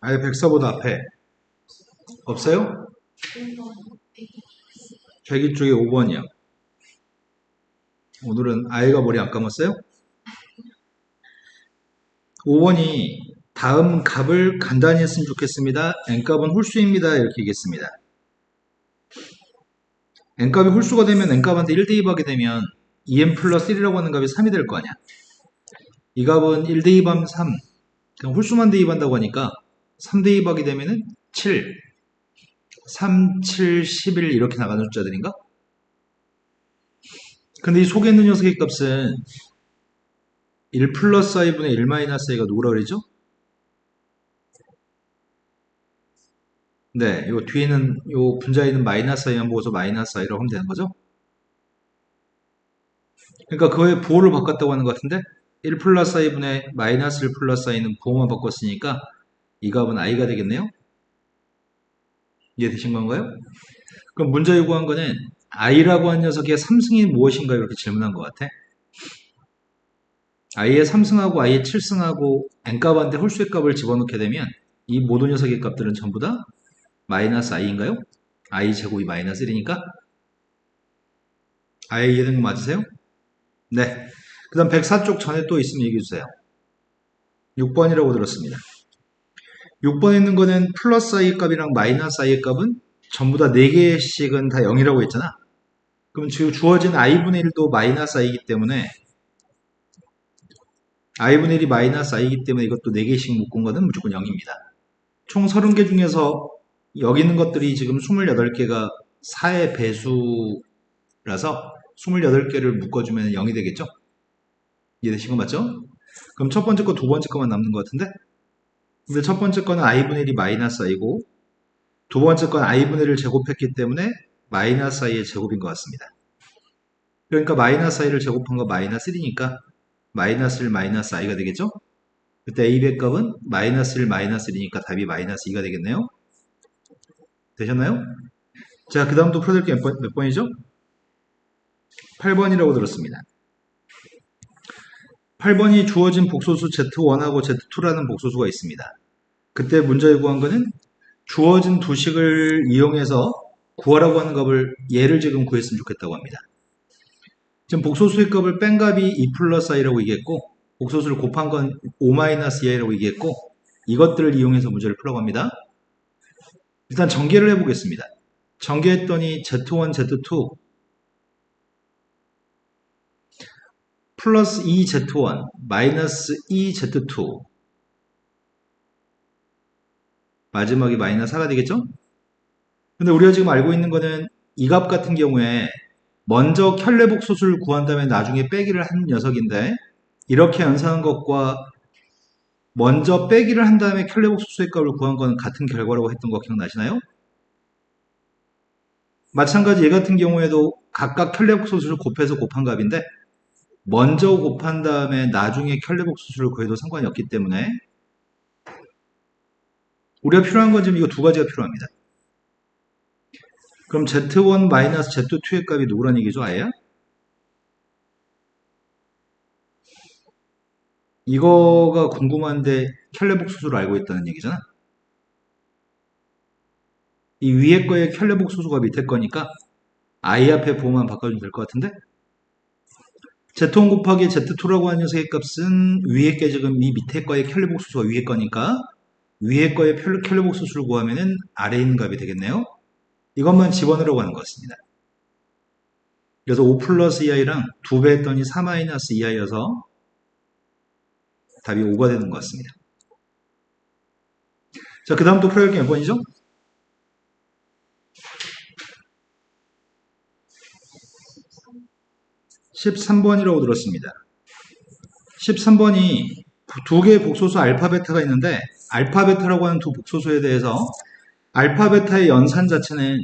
아예 104보다 앞에 없어요? 102 쪽에 5번이요. 오늘은 아이가 머리 안 감았어요? 5번이 다음 값을 간단히 했으면 좋겠습니다. n값은 홀수입니다. 이렇게 얘기했습니다. n값이 홀수가 되면 n값한테 1 대입하게 되면 2n 플러스 1이라고 하는 값이 3이 될 거 아니야. 이 값은 1 대입하면 3. 그냥 홀수만 대입한다고 하니까 3 대입하게 되면은 7, 3, 7, 11 이렇게 나가는 숫자들인가? 근데 이 속에 있는 녀석의 값은 1 플러스 i분의 1 마이너스 i가 누구라 그러죠? 네, 요 뒤에는 요 분자에 있는 마이너스 i만 보고서 마이너스 i라고 하면 되는 거죠? 그러니까 그거의 부호를 바꿨다고 하는 것 같은데 1 플러스 i분의 마이너스 1 플러스 i는 부호만 바꿨으니까 이 값은 i가 되겠네요? 이해되신 건가요? 그럼 문제 요구한 거는 i라고 한 녀석의 3승이 무엇인가 이렇게 질문한 것 같아. i의 3승하고 i의 7승하고 n값한테 홀수의 값을 집어넣게 되면 이 모든 녀석의 값들은 전부 다 마이너스 i인가요? i 제곱이 마이너스 1이니까 i 이해되는 거 맞으세요? 네. 그 다음 104쪽 전에 또 있으면 얘기해 주세요. 6번이라고 들었습니다. 6번에 있는 거는 플러스 i 값이랑 마이너스 i 값은 전부 다 4개씩은 다 0이라고 했잖아. 그럼 지금 주어진 i분의 1도 마이너스 i이기 때문에 i분의 1이 마이너스 i이기 때문에 이것도 4개씩 묶은 거는 무조건 0입니다. 총 30개 중에서 여기 있는 것들이 지금 28개가 4의 배수라서 28개를 묶어주면 0이 되겠죠? 이해되신 거 맞죠? 그럼 첫 번째 거, 두 번째 거만 남는 것 같은데? 근데 첫 번째 거는 i분의 1이 마이너스 i고 두 번째 건 i분의 1을 제곱했기 때문에 마이너스 i의 제곱인 것 같습니다. 그러니까 마이너스 i를 제곱한 거 마이너스 1이니까 마이너스 1 마이너스 i가 되겠죠? 그때 a의 값은 마이너스 1 마이너스 1이니까 답이 마이너스 2가 되겠네요. 되셨나요? 자, 그 다음도 풀어드릴 게 몇 번이죠? 8번이라고 들었습니다. 8번이 주어진 복소수 Z1하고 Z2라는 복소수가 있습니다. 그때 문제에 구한 거는 주어진 두 식을 이용해서 구하라고 하는 값을 얘를 지금 구했으면 좋겠다고 합니다. 지금 복소수의 값을 뺀 값이 2 플러스 i라고 얘기했고 복소수를 곱한 건 5-2i라고 얘기했고 이것들을 이용해서 문제를 풀라고 합니다. 일단 전개를 해보겠습니다. 전개했더니 Z1, Z2 플러스 2Z1 마이너스 2Z2 마지막이 마이너스 4가 되겠죠? 근데 우리가 지금 알고 있는 거는 이 값 같은 경우에 먼저 켤레복소수를 구한 다음에 나중에 빼기를 한 녀석인데 이렇게 연산한 것과 먼저 빼기를 한 다음에 켤레복소수의 값을 구한 건 같은 결과라고 했던 거 기억나시나요? 마찬가지 얘 같은 경우에도 각각 켤레복소수를 곱해서 곱한 값인데 먼저 곱한 다음에 나중에 켤레복소수를 구해도 상관이 없기 때문에 우리가 필요한 건 지금 이거 두 가지가 필요합니다. 그럼 Z1 마이너스 Z2의 값이 누구란 얘기죠, 아예? 이거가 궁금한데 켤레복소수를 알고 있다는 얘기잖아. 이 위에 거의 켤레복소수가 밑에 거니까 i 앞에 부호만 바꿔주면 될 것 같은데? Z1 곱하기 Z2라고 하는 녀석의 값은 위에 게 지금 이 밑에 거의 켤레복소수가 위에 거니까 위에 거의 켤레복소수를 구하면은 아래에 있는 값이 되겠네요. 이것만 집어넣으라고 하는 것 같습니다. 그래서 5 플러스 2i랑 2배 했더니 4 마이너스 2i여서 답이 5가 되는 것 같습니다. 자, 그 다음 또 풀어볼 게 몇 번이죠? 13번이라고 들었습니다. 13번이 두 개의 복소수 알파 베타가 있는데 알파 베타라고 하는 두 복소수에 대해서 알파 베타의 연산 자체는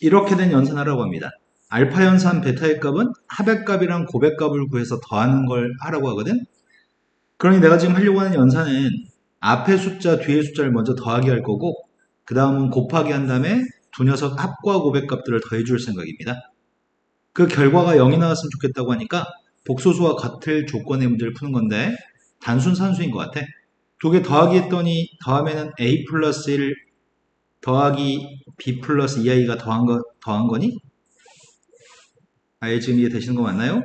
이렇게 된 연산하라고 합니다. 알파 연산 베타의 값은 합의 값이랑 곱의 값을 구해서 더하는 걸 하라고 하거든. 그러니 내가 지금 하려고 하는 연산은 앞에 숫자 뒤에 숫자를 먼저 더하기 할 거고 그 다음은 곱하기 한 다음에 두 녀석 합과 곱의 값들을 더해줄 생각입니다. 그 결과가 0이 나왔으면 좋겠다고 하니까 복소수와 같을 조건의 문제를 푸는 건데 단순 산수인 것 같아. 두 개 더하기 했더니 더하면은 a 플러스 1 더하기 b 플러스 2i가 더한 거니? 아예 지금 이해되시는 거 맞나요?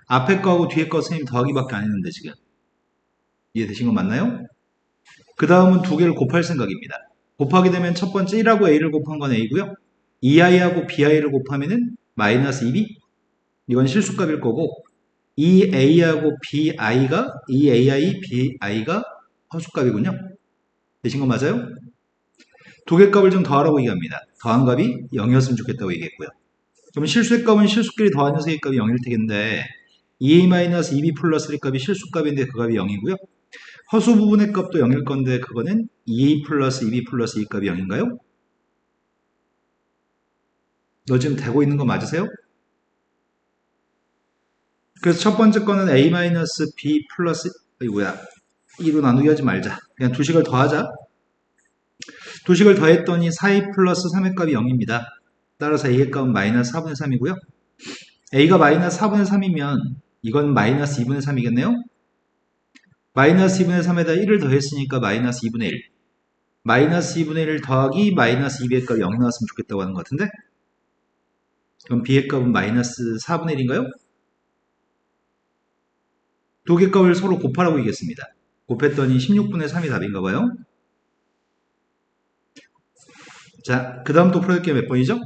앞에 거하고 뒤에 거 선생님 더하기밖에 안 했는데 지금 이해되신 거 맞나요? 그 다음은 두 개를 곱할 생각입니다. 곱하게 되면 첫 번째 1하고 a를 곱한 건 a고요. 2i하고 bi를 곱하면은 마이너스 2b 이건 실수값일 거고 2a하고 bi가 2ai, bi가 허수값이군요. 되신 거 맞아요? 두 개 값을 좀 더하라고 얘기합니다. 더한 값이 0이었으면 좋겠다고 얘기했고요. 그러면 실수의 값은 실수끼리 더한 녀석의 값이 0일 테겠는데 2a-2b 플러스 1 값이 실수값인데 그 값이 0이고요. 허수 부분의 값도 0일 건데 그거는 2a 플러스 2b 플러스 2 값이 0인가요? 너 지금 되고 있는 거 맞으세요? 그래서 첫 번째 거는 a-b 플러스 이거야 2로 나누기 하지 말자. 그냥 두식을 더하자. 두식을 더했더니 4a 플러스 3의 값이 0입니다. 따라서 a의 값은 마이너스 4분의 3이고요. a가 마이너스 4분의 3이면 이건 마이너스 2분의 3이겠네요. 마이너스 2분의 3에다 1을 더했으니까 마이너스 2분의 1. 마이너스 2분의 1 더하기 마이너스 2b의 값이 0이 나왔으면 좋겠다고 하는 것 같은데? 그럼 b의 값은 마이너스 4분의 1인가요? 두 개 값을 서로 곱하라고 얘기했습니다. 곱했더니 16분의 3이 답인가 봐요. 자, 그 다음 또 풀어야 게 몇 번이죠?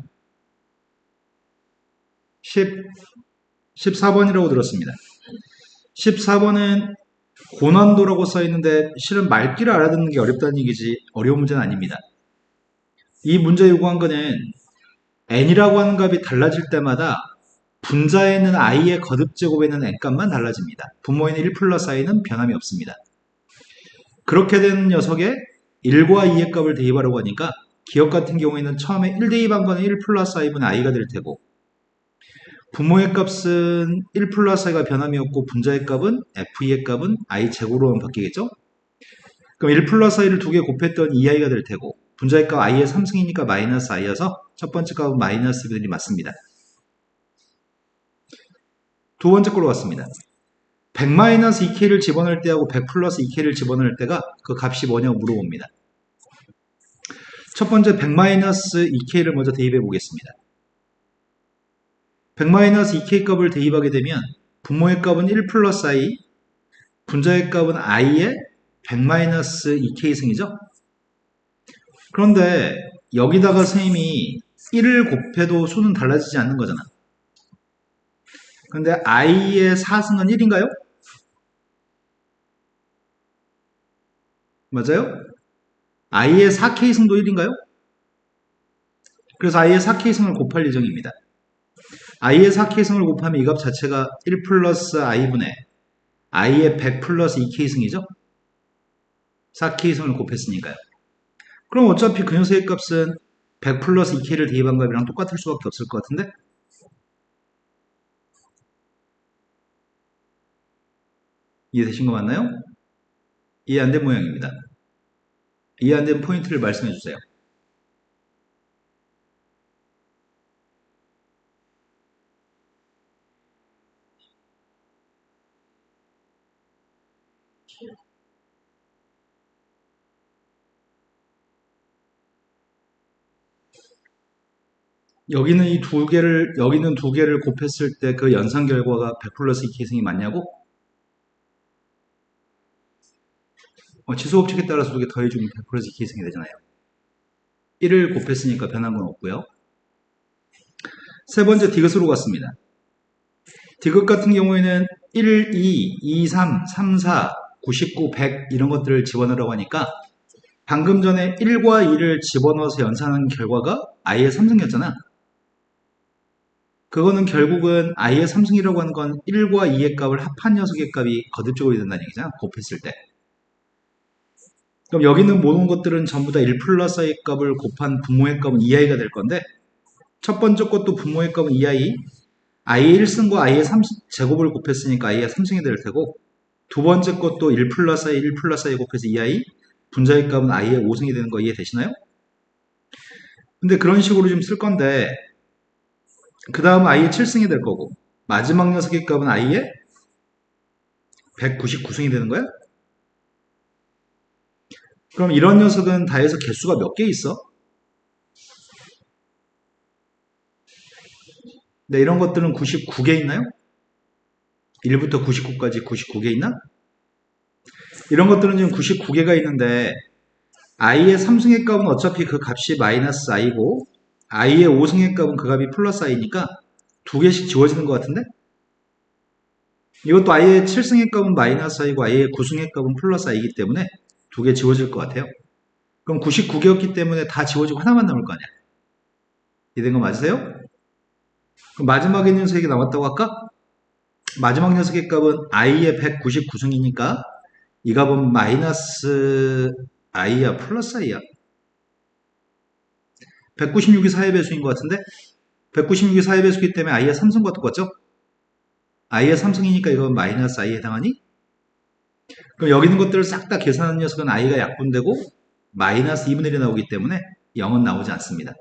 14번이라고 들었습니다. 14번은 고난도라고 써있는데 실은 말귀를 알아듣는 게 어렵다는 얘기지 어려운 문제는 아닙니다. 이 문제 요구한 거는 n이라고 하는 값이 달라질 때마다 분자에는 i의 거듭제곱에는 n값만 달라집니다. 분모에는 1 플러스 i는 변함이 없습니다. 그렇게 된 녀석에 1과 2의 값을 대입하려고 하니까 기억 같은 경우에는 처음에 1 대입한 거는 1 플러스 i분의 i가 될 테고 분모의 값은 1 플러스 i가 변함이 없고 분자의 값은 f2의 값은 i 제곱으로만 바뀌겠죠? 그럼 1 플러스 i를 두 개 곱했더니 2i가 될 테고 분자의 값 i의 3승이니까 마이너스 i여서 첫 번째 값은 마이너스 1이 맞습니다. 두 번째 걸로 왔습니다. 100-2k를 집어넣을 때하고 100 플러스 2k를 집어넣을 때가 그 값이 뭐냐고 물어봅니다. 첫 번째 100-2k를 먼저 대입해 보겠습니다. 100-2k 값을 대입하게 되면 분모의 값은 1 플러스 i, 분자의 값은 i의 100-2k 승이죠. 그런데 여기다가 선생님이 1을 곱해도 수는 달라지지 않는 거잖아. 그런데 i의 4승은 1인가요? 맞아요? i의 4k 승도 1인가요? 그래서 i의 4k 승을 곱할 예정입니다. i의 4k 승을 곱하면 이 값 자체가 1 플러스 i분의 i의 100 플러스 2k 승이죠? 4k 승을 곱했으니까요. 그럼 어차피 그 녀석의 값은 100 플러스 2k를 대입한 값이랑 똑같을 수밖에 없을 것 같은데? 이해되신 거 맞나요? 이해 안 된 모양입니다. 이해 안 된 포인트를 말씀해 주세요. 여기는 여기는 두 개를 곱했을 때 그 연산 결과가 100 플러스 2k 승이 맞냐고? 지수법칙에 따라서 두 개 더해주면 100 플러스 2k 승이 되잖아요. 1을 곱했으니까 변한 건 없고요. 세 번째 디귿으로 갔습니다. 디귿 같은 경우에는 1, 2, 2, 3, 3, 4, 99, 100 이런 것들을 집어넣으라고 하니까 방금 전에 1과 2를 집어넣어서 연산한 결과가 i의 3승이었잖아. 그거는 결국은 i의 3승이라고 하는 건 1과 2의 값을 합한 녀석의 값이 거듭제곱이 된다는 얘기잖아. 곱했을 때. 그럼 여기는 모든 것들은 전부 다 1 플러스 i의 값을 곱한 분모의 값은 2i가 될 건데 첫 번째 것도 분모의 값은 2i, i의 1승과 i의 3제곱을 곱했으니까 i의 3승이 될 테고 두 번째 것도 1 플러스 i, 1 플러스 i 곱해서 2i, 분자의 값은 i의 5승이 되는 거 이해되시나요? 근데 그런 식으로 좀 쓸 건데 그 다음 i의 7승이 될 거고 마지막 녀석의 값은 i의 199승이 되는 거야? 그럼 이런 녀석은 다 해서 개수가 몇 개 있어? 네, 이런 것들은 99개 있나요? 1부터 99까지 99개 있나? 이런 것들은 지금 99개가 있는데 i의 3승의 값은 어차피 그 값이 마이너스 i고 i의 5승의 값은 그 값이 플러스 i니까 두 개씩 지워지는 것 같은데? 이것도 i의 7승의 값은 마이너스 i고 i의 9승의 값은 플러스 i이기 때문에 두 개 지워질 것 같아요. 그럼 99개였기 때문에 다 지워지고 하나만 남을 거 아니야. 이해된 거 맞으세요? 그럼 마지막에 있는 녀석이 남았다고 할까? 마지막 녀석의 값은 i의 199승이니까 이 값은 마이너스 i야 플러스 i야? 196이 4의 배수인 것 같은데 196이 4의 배수이기 때문에 i의 3승과 똑같죠? i의 3승이니까 이건 마이너스 i에 해당하니? 그럼 여기 있는 것들을 싹 다 계산하는 녀석은 i가 약분되고 마이너스 2분의 1이 나오기 때문에 0은 나오지 않습니다.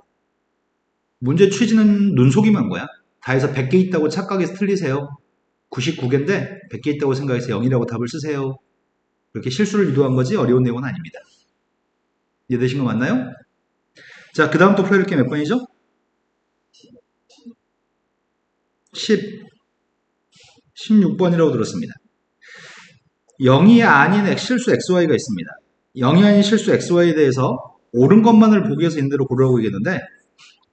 문제 취지는 눈속임한 거야. 다 해서 100개 있다고 착각해서 틀리세요. 99개인데 100개 있다고 생각해서 0이라고 답을 쓰세요. 그렇게 실수를 유도한 거지 어려운 내용은 아닙니다. 이해되신 거 맞나요? 자, 그 다음 또 풀어볼 게 몇 번이죠? 16번이라고 들었습니다. 0이 아닌 실수 xy가 있습니다. 0이 아닌 실수 xy에 대해서 옳은 것만을 보기 위해서 인대로 고르라고 얘기했는데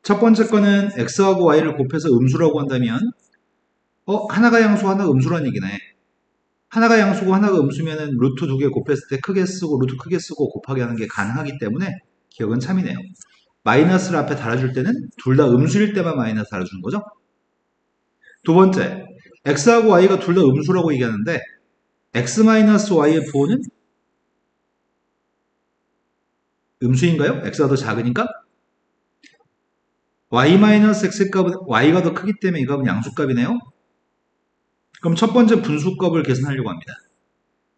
첫 번째 거는 x하고 y를 곱해서 음수라고 한다면 하나가 양수 하나가 음수라는 얘기네. 하나가 양수고 하나가 음수면은 루트 두 개 곱했을 때 크게 쓰고 루트 크게 쓰고 곱하기 하는 게 가능하기 때문에 기억은 참이네요. 마이너스를 앞에 달아줄 때는 둘 다 음수일 때만 마이너스 달아주는 거죠. 두 번째, x하고 y가 둘 다 음수라고 얘기하는데 x-y의 부호는 음수인가요? x가 더 작으니까? y-x 값은 y가 더 크기 때문에 이 값은 양수값이네요. 그럼 첫 번째 분수값을 계산하려고 합니다.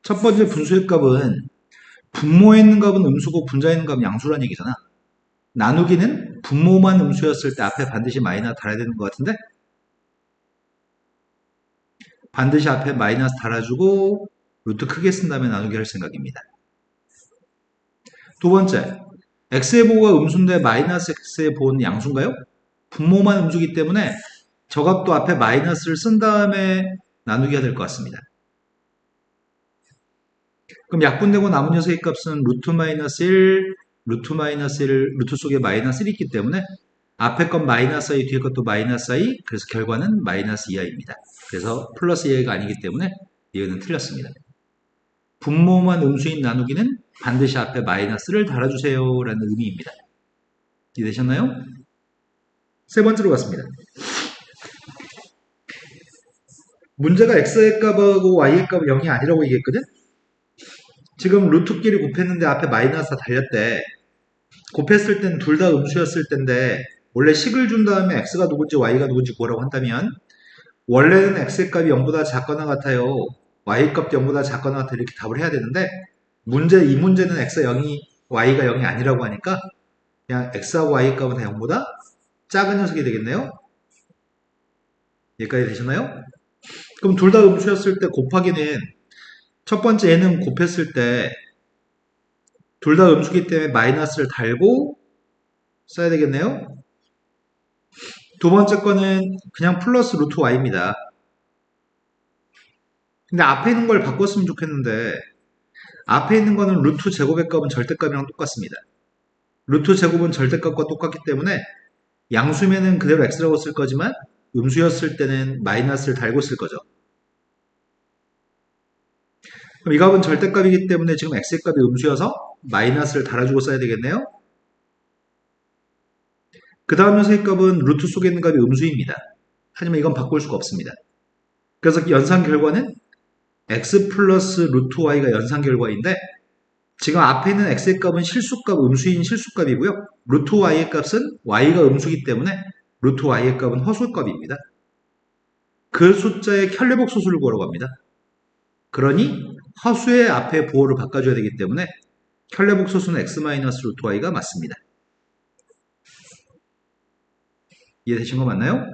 첫 번째 분수의 값은 분모에 있는 값은 음수고 분자에 있는 값은 양수라는 얘기잖아. 나누기는 분모만 음수였을 때 앞에 반드시 마이너스 달아야 되는 것 같은데 반드시 앞에 마이너스 달아주고 루트 크게 쓴 다음에 나누기 할 생각입니다. 두 번째, x의 보호가 음수인데 마이너스 x의 보호는 양수인가요? 분모만 음수기 때문에 저 값도 앞에 마이너스를 쓴 다음에 나누기가 될 것 같습니다. 그럼 약분되고 남은 녀석의 값은 루트 마이너스 1, 루트 마이너스 1, 루트 속에 마이너스 1이 있기 때문에 앞에 건 마이너스 i, 뒤에 것도 마이너스 i, 그래서 결과는 마이너스 2i입니다. 그래서 플러스 2i가 아니기 때문에 이거는 틀렸습니다. 분모만 음수인 나누기는 반드시 앞에 마이너스를 달아주세요 라는 의미입니다. 이해되셨나요? 세 번째로 갔습니다. 문제가 x의 값하고 y의 값은 0이 아니라고 얘기했거든? 지금 루트끼리 곱했는데 앞에 마이너스 다 달렸대. 곱했을 땐 둘 다 음수였을 텐데 원래 식을 준 다음에 x가 누군지 y가 누군지 구하라고 한다면 원래는 x의 값이 0보다 작거나 같아요. y 값도 0보다 작거나 같아 이렇게 답을 해야 되는데 이 문제는 x가 0이 y가 0이 아니라고 하니까 그냥 x하고 y 값은 다 0보다 작은 녀석이 되겠네요. 여기까지 되셨나요? 그럼 둘 다 음수였을 때 곱하기는 첫 번째 얘는 곱했을 때 둘 다 음수기 때문에 마이너스를 달고 써야 되겠네요. 두 번째 거는 그냥 플러스 루트 y입니다. 근데 앞에 있는 걸 바꿨으면 좋겠는데 앞에 있는 거는 루트 제곱의 값은 절대값이랑 똑같습니다. 루트 제곱은 절대값과 똑같기 때문에 양수면은 그대로 x라고 쓸 거지만 음수였을 때는 마이너스를 달고 쓸 거죠. 그럼 이 값은 절대값이기 때문에 지금 x의 값이 음수여서 마이너스를 달아주고 써야 되겠네요. 그 다음 녀석의 값은 루트 속에 있는 값이 음수입니다. 하지만 이건 바꿀 수가 없습니다. 그래서 연산 결과는 x 플러스 루트 y가 연산 결과인데 지금 앞에 있는 x의 값은 실수값, 음수인 실수값이고요. 루트 y의 값은 y가 음수이기 때문에 루트 y의 값은 허수값입니다. 그 숫자의 켤레복 소수를 구하라고 합니다. 그러니 허수의 앞에 부호를 바꿔줘야 되기 때문에 켤레복 소수는 x-루트 y가 맞습니다. 이해되신 거 맞나요?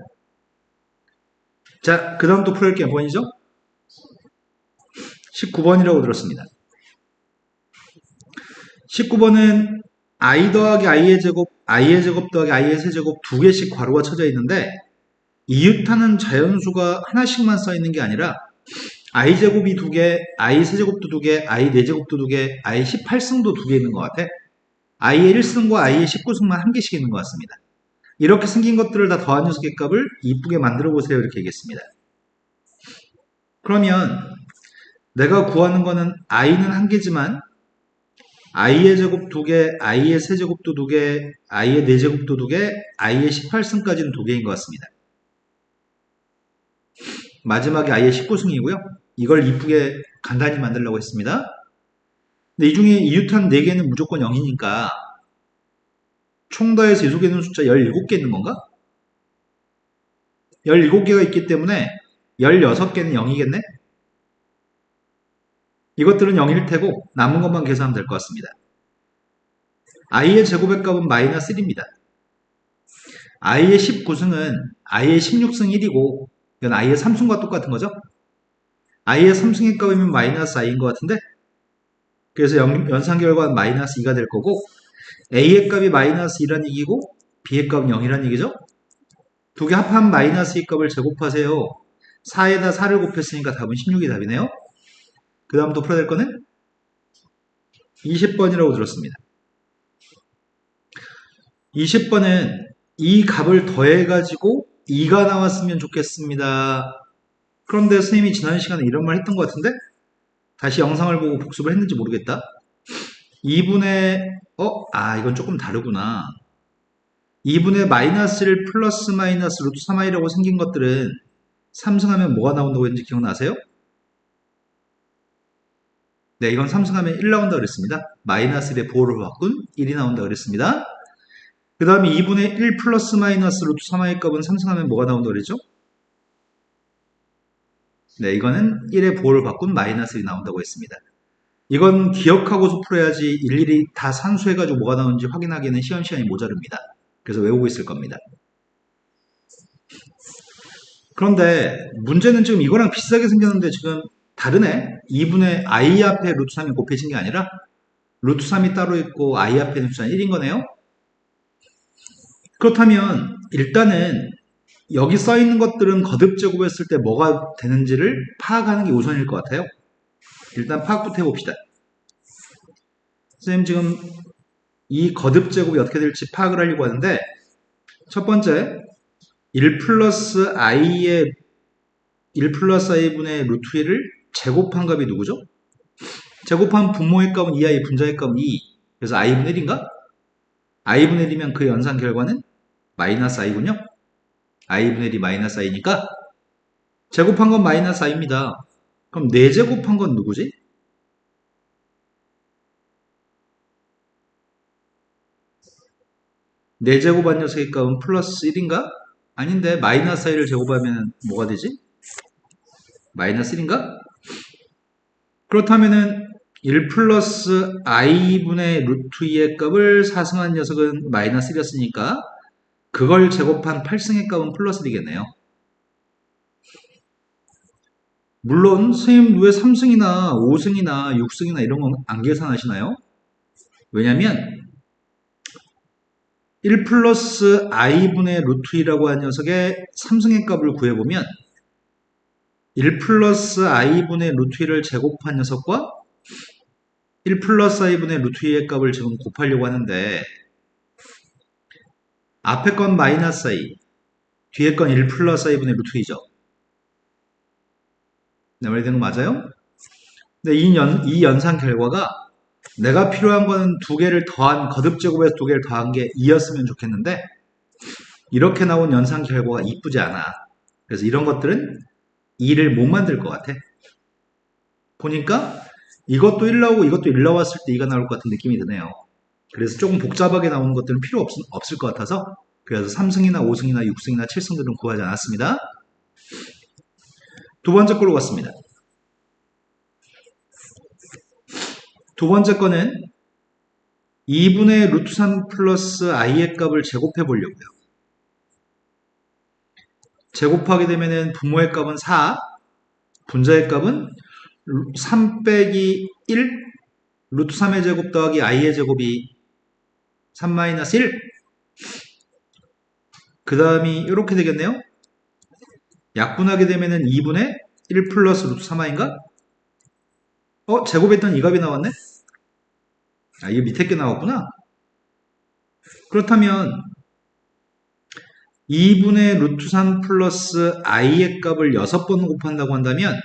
자, 그 다음 또 풀어볼 게 몇 번이죠? 19번이라고 들었습니다. 19번은 i 더하기 i의 제곱, i의 제곱 더하기 i의 세제곱 두 개씩 괄호가 쳐져 있는데 이웃하는 자연수가 하나씩만 써 있는 게 아니라 i 제곱이 두 개, i 세제곱도 두 개, i 4제곱도 두 개, i 18승도 두 개 있는 것 같아. i의 1승과 i의 19승만 한 개씩 있는 것 같습니다. 이렇게 생긴 것들을 다 더한 녀석의 값을 이쁘게 만들어 보세요. 이렇게 얘기했습니다. 그러면 내가 구하는 거는 i는 한 개지만 i의 제곱 두 개, i의 세제곱도 두 개, i의 4제곱도 두 개, i의 18승까지는 두 개인 것 같습니다. 마지막에 i의 19승이고요. 이걸 이쁘게 간단히 만들려고 했습니다. 근데 이 중에 이웃한 4개는 무조건 0이니까 총 더해서 계속에 있는 숫자 17개 있는 건가? 17개가 있기 때문에 16개는 0이겠네? 이것들은 0일 테고 남은 것만 계산하면 될 것 같습니다. i의 제곱의 값은 마이너스 1입니다. i의 19승은 i의 16승 1이고 이건 i의 3승과 똑같은 거죠? i의 3승의 값이면 마이너스 i인 것 같은데 그래서 연산 결과는 마이너스 2가 될 거고 a의 값이 마이너스 2란 얘기고 b의 값은 0이란 얘기죠? 두 개 합한 마이너스 2 값을 제곱하세요. 4에다 4를 곱했으니까 답은 16이 답이네요. 그 다음 또 풀어야 될 거는 20번이라고 들었습니다. 20번은 이 값을 더해가지고 2가 나왔으면 좋겠습니다. 그런데 선생님이 지난 시간에 이런 말 했던 것 같은데 다시 영상을 보고 복습을 했는지 모르겠다. 2분의 이건 조금 다르구나. 2분의 마이너스 1 플러스 마이너스 루트 3i라고 생긴 것들은 3승하면 뭐가 나온다고 했는지 기억나세요? 네, 이건 3승하면 1 나온다고 그랬습니다. 마이너스 1의 보호를 바꾼 1이 나온다고 그랬습니다. 그 다음에 2분의 1 플러스 마이너스 루트 3i 값은 3승하면 뭐가 나온다고 그랬죠? 네, 이거는 1의 보호를 바꾼 마이너스 1이 나온다고 했습니다. 이건 기억하고서 풀어야지 일일이 다 산수해가지고 뭐가 나오는지 확인하기에는 시간이 모자릅니다. 그래서 외우고 있을 겁니다. 그런데 문제는 지금 이거랑 비슷하게 생겼는데 지금 다르네. 2분의 i 앞에 루트 3이 곱해진 게 아니라 루트 3이 따로 있고 i 앞에 루트 3이 1인 거네요. 그렇다면 일단은 여기 써 있는 것들은 거듭 제곱했을 때 뭐가 되는지를 파악하는 게 우선일 것 같아요. 일단 파악부터 해봅시다. 선생님 지금 이 거듭 제곱이 어떻게 될지 파악을 하려고 하는데 첫 번째 1 플러스 i의 1 플러스 i분의 루트 1을 제곱한 값이 누구죠? 제곱한 분모의 값은 2i, 분자의 값은 2. 그래서 i분의 1인가? i분의 1이면 그 연산 결과는 마이너스 i군요. i분의 1이 마이너스 i니까 제곱한 건 마이너스 i입니다. 그럼 4제곱한 건 누구지? 4제곱한 녀석의 값은 플러스 1인가? 아닌데 마이너스 i를 제곱하면 뭐가 되지? 마이너스 1인가? 그렇다면은 1 플러스 i분의 루트 2의 값을 사승한 녀석은 마이너스 1이었으니까 그걸 제곱한 8승의 값은 플러스 1이겠네요. 물론 선생님 왜 3승이나 5승이나 6승이나 이런 건 안 계산하시나요? 왜냐면 1 플러스 i분의 루트 2라고 한 녀석의 3승의 값을 구해보면 1 플러스 i분의 루트 2를 제곱한 녀석과 1 플러스 i분의 루트 2의 값을 지금 곱하려고 하는데 앞에 건 마이너스 i, 뒤에 건 1 플러스 i분의 루트 2죠. 네, 말되는 거 맞아요? 근데 이 연산 결과가 내가 필요한 거는 두 개를 더한, 거듭 제곱해서 두 개를 더한 게 2였으면 좋겠는데 이렇게 나온 연산 결과가 이쁘지 않아. 그래서 이런 것들은 2를 못 만들 것 같아. 보니까 이것도 1 나오고 이것도 1 나왔을 때 2가 나올 것 같은 느낌이 드네요. 그래서 조금 복잡하게 나오는 것들은 필요 없을 것 같아서 그래서 3승이나 5승이나 6승이나 7승들은 구하지 않았습니다. 두 번째 걸로 갔습니다. 두 번째 거는 2분의 루트 3 플러스 i의 값을 제곱해 보려고요. 제곱하게 되면은 분모의 값은 4, 분자의 값은 3 빼기 1 루트 3의 제곱 더하기 i의 제곱이 3 마이너스 1. 그 다음이 이렇게 되겠네요. 약분하게 되면은 2분의 1 플러스 루트 3i인가? 제곱했던 이 값이 나왔네? 이게 밑에 게 나왔구나. 그렇다면 2분의 루트 3 플러스 i의 값을 6번 곱한다고 한다면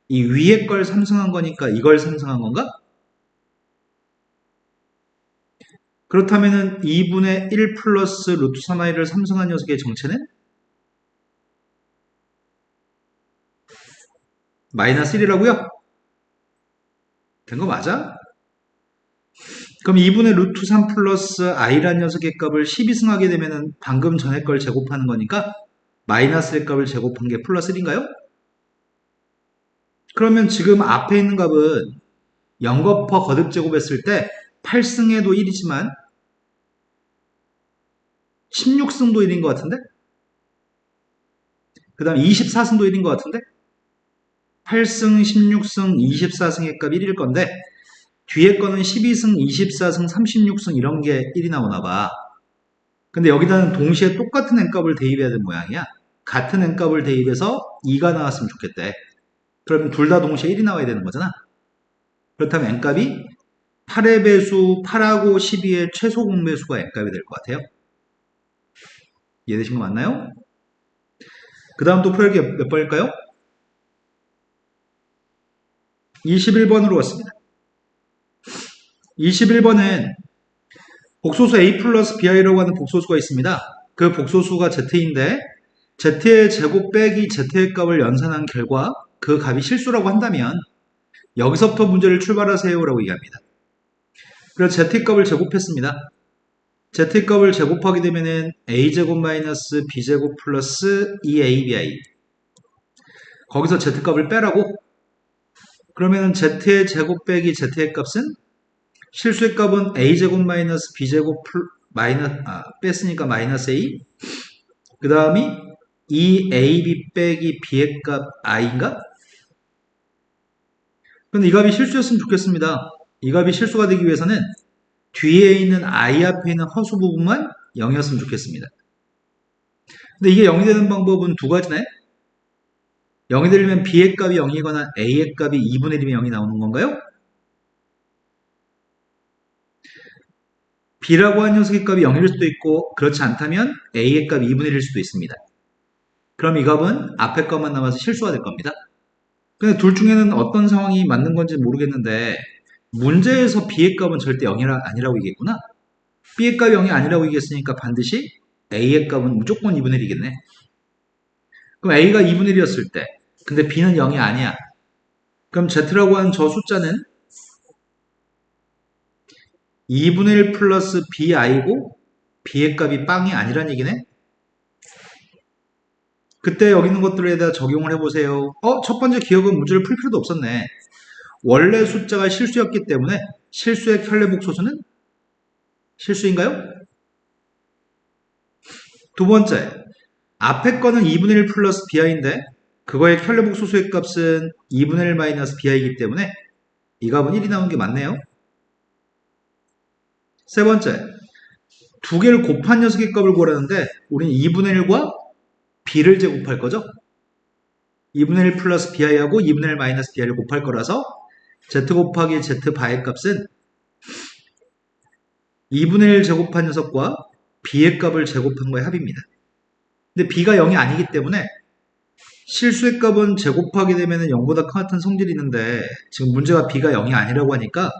이 위에 걸 상승한 거니까 이걸 상승한 건가? 그렇다면 2분의 1 플러스 루트 3i를 상승한 녀석의 정체는? 마이너스 1이라고요? 된 거 맞아? 그럼 2분의 루트 3 플러스 i란 녀석의 값을 12승하게 되면은 방금 전에 걸 제곱하는 거니까 마이너스의 값을 제곱한 게 플러스 1인가요? 그러면 지금 앞에 있는 값은 0곱퍼 거듭 제곱했을 때 8승에도 1이지만 16승도 1인 것 같은데? 그 다음 24승도 1인 것 같은데? 8승, 16승, 24승의 값 1일 건데 뒤에 거는 12승, 24승, 36승 이런 게 1이 나오나 봐. 근데 여기다는 동시에 똑같은 n값을 대입해야 되는 모양이야. 같은 n값을 대입해서 2가 나왔으면 좋겠대. 그러면 둘 다 동시에 1이 나와야 되는 거잖아. 그렇다면 n값이 8의 배수, 8하고 12의 최소 공배수가 n값이 될 것 같아요. 이해되신 거 맞나요? 그 다음 또 풀기 몇 번일까요? 21번으로 왔습니다. 21번은 복소수 a 플러스 bi라고 하는 복소수가 있습니다. 그 복소수가 z인데 z의 제곱 빼기 z의 값을 연산한 결과 그 값이 실수라고 한다면 여기서부터 문제를 출발하세요 라고 얘기합니다. 그래서 z의 값을 제곱했습니다. z의 값을 제곱하게 되면은 a제곱 마이너스 b제곱 플러스 2abi 거기서 z 값을 빼라고. 그러면은 z의 제곱 빼기 z의 값은 실수의 값은 a제곱 마이너스 b제곱 뺐으니까 마이너스 a. 그 다음이 2ab 빼기 b의 값 i인가? 근데 이 값이 실수였으면 좋겠습니다. 이 값이 실수가 되기 위해서는 뒤에 있는 i 앞에 있는 허수 부분만 0이었으면 좋겠습니다. 근데 이게 0이 되는 방법은 두 가지네. 0이 되려면 b의 값이 0이거나 a의 값이 2분의 1이면 0이 나오는 건가요? b라고 하는 녀석의 값이 0일 수도 있고 그렇지 않다면 a의 값이 2분의 1일 수도 있습니다. 그럼 이 값은 앞에 값만 남아서 실수가 될 겁니다. 근데 둘 중에는 어떤 상황이 맞는 건지 모르겠는데 문제에서 b의 값은 절대 0이 아니라고 얘기했구나. b의 값이 0이 아니라고 얘기했으니까 반드시 a의 값은 무조건 2분의 1이겠네. 그럼 a가 2분의 1이었을 때 근데 b는 0이 아니야. 그럼 z라고 하는 저 숫자는 2분의 1 플러스 bi고 b의 값이 빵이 아니란 얘기네. 그때 여기 있는 것들에다 적용을 해보세요. 첫 번째 기억은 문제를 풀 필요도 없었네. 원래 숫자가 실수였기 때문에 실수의 켤레복소수는 실수인가요? 두 번째, 앞에 거는 2분의 1 플러스 bi인데 그거의 켤레복소수의 값은 2분의 1 마이너스 bi이기 때문에 이 값은 1이 나오는 게 맞네요. 세 번째, 두 개를 곱한 녀석의 값을 구하라는데 우리는 2분의 1과 b를 제곱할 거죠. 2분의 1 플러스 bi하고 2분의 1 마이너스 bi를 곱할 거라서 z 곱하기 z 바의 값은 2분의 1 제곱한 녀석과 b의 값을 제곱한 거의 합입니다. 근데 b가 0이 아니기 때문에 실수의 값은 제곱하게 되면 0보다 같은 성질이 있는데 지금 문제가 b가 0이 아니라고 하니까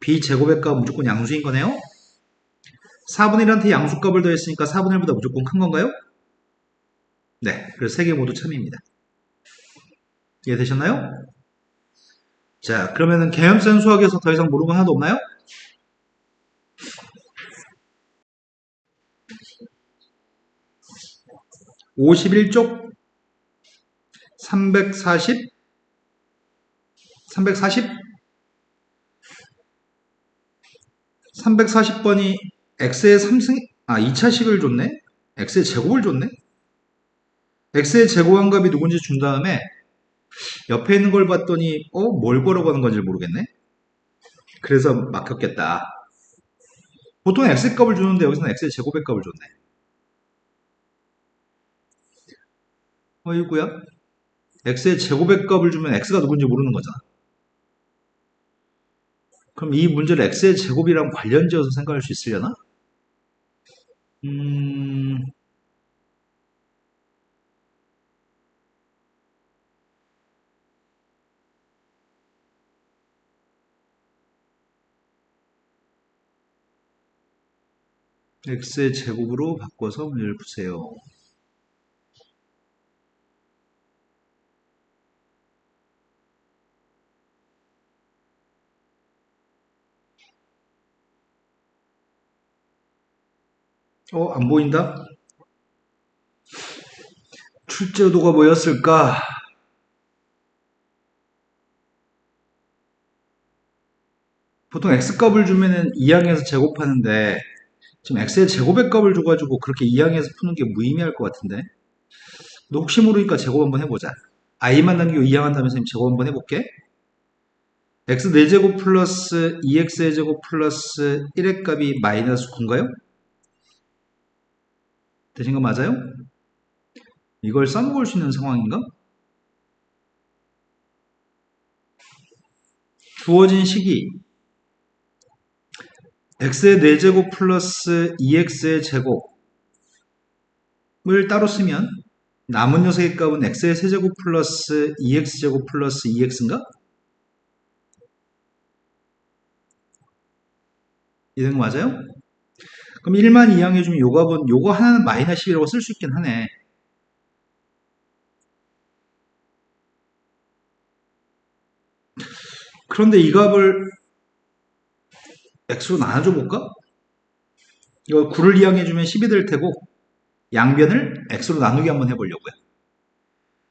b 제곱의 값은 무조건 양수인 거네요. 4분의 1한테 양수값을 더했으니까 4분의 1보다 무조건 큰 건가요? 네, 그래서 세 개 모두 참입니다. 이해되셨나요? 자, 그러면은 개념센 수학에서 더 이상 모르는 건 하나도 없나요? 51쪽 340 340번이 x의 3승 2차식을 줬네. x의 제곱을 줬네. x의 제곱한 값이 누군지 준 다음에 옆에 있는 걸 봤더니 뭘 걸어가는 건지 모르겠네. 그래서 막혔겠다. 보통 x값을 주는데 여기서는 x의 제곱의 값을 줬네. 어이구야. x의 제곱의 값을 주면 x가 누군지 모르는 거잖아. 그럼 이 문제를 x의 제곱이랑 관련지어서 생각할 수 있으려나? 음, x의 제곱으로 바꿔서 문제를 푸세요. 안 보인다? 출제도가 뭐였을까? 보통 x값을 주면은 2항에서 제곱하는데 지금 x의 제곱의 값을 줘가지고 그렇게 2항에서 푸는 게 무의미할 것 같은데. 너 혹시 모르니까 제곱 한번 해보자. i만 남기고 2항 한다면 선생님 제곱 한번 해볼게. x 4제곱 플러스 2x의 제곱 플러스 1의 값이 마이너스 9인가요? 되신 거 맞아요? 이걸 써먹을 수 있는 상황인가? 주어진 식이 x의 4제곱 플러스 2x의 제곱을 따로 쓰면 남은 녀석의 값은 x의 세제곱 플러스 2x제곱 플러스 2x인가? 이런 거 맞아요? 그럼 1만 이항해주면 요 값은 요거 하나는 마이너스 10이라고 쓸 수 있긴 하네. 그런데 이 값을 x로 나눠줘 볼까? 이거 9를 이항해주면 10이 될 테고 양변을 x로 나누기 한번 해보려고요.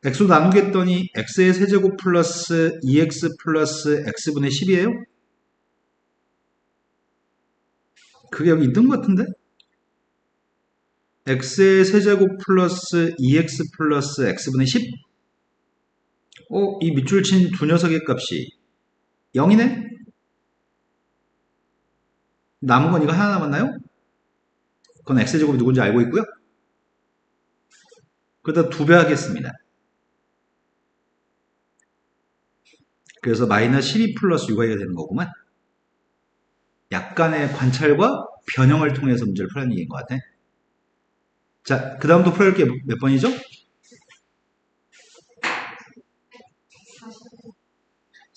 x로 나누겠더니 x의 세제곱 플러스 2x 플러스 x분의 10이에요? 그게 여기 있는 것 같은데? x의 세제곱 플러스 2x 플러스 x분의 10? 이 밑줄 친 두 녀석의 값이 0이네? 남은 건 이거 하나 남았나요? 그건 x제곱이 누군지 알고 있고요. 그러다 2배 하겠습니다. 그래서 마이너스 12 플러스 6y가 되는 거구만. 약간의 관찰과 변형을 통해서 문제를 풀라는 얘기인 것 같아. 자, 그 다음도 풀어볼 게 몇 번이죠?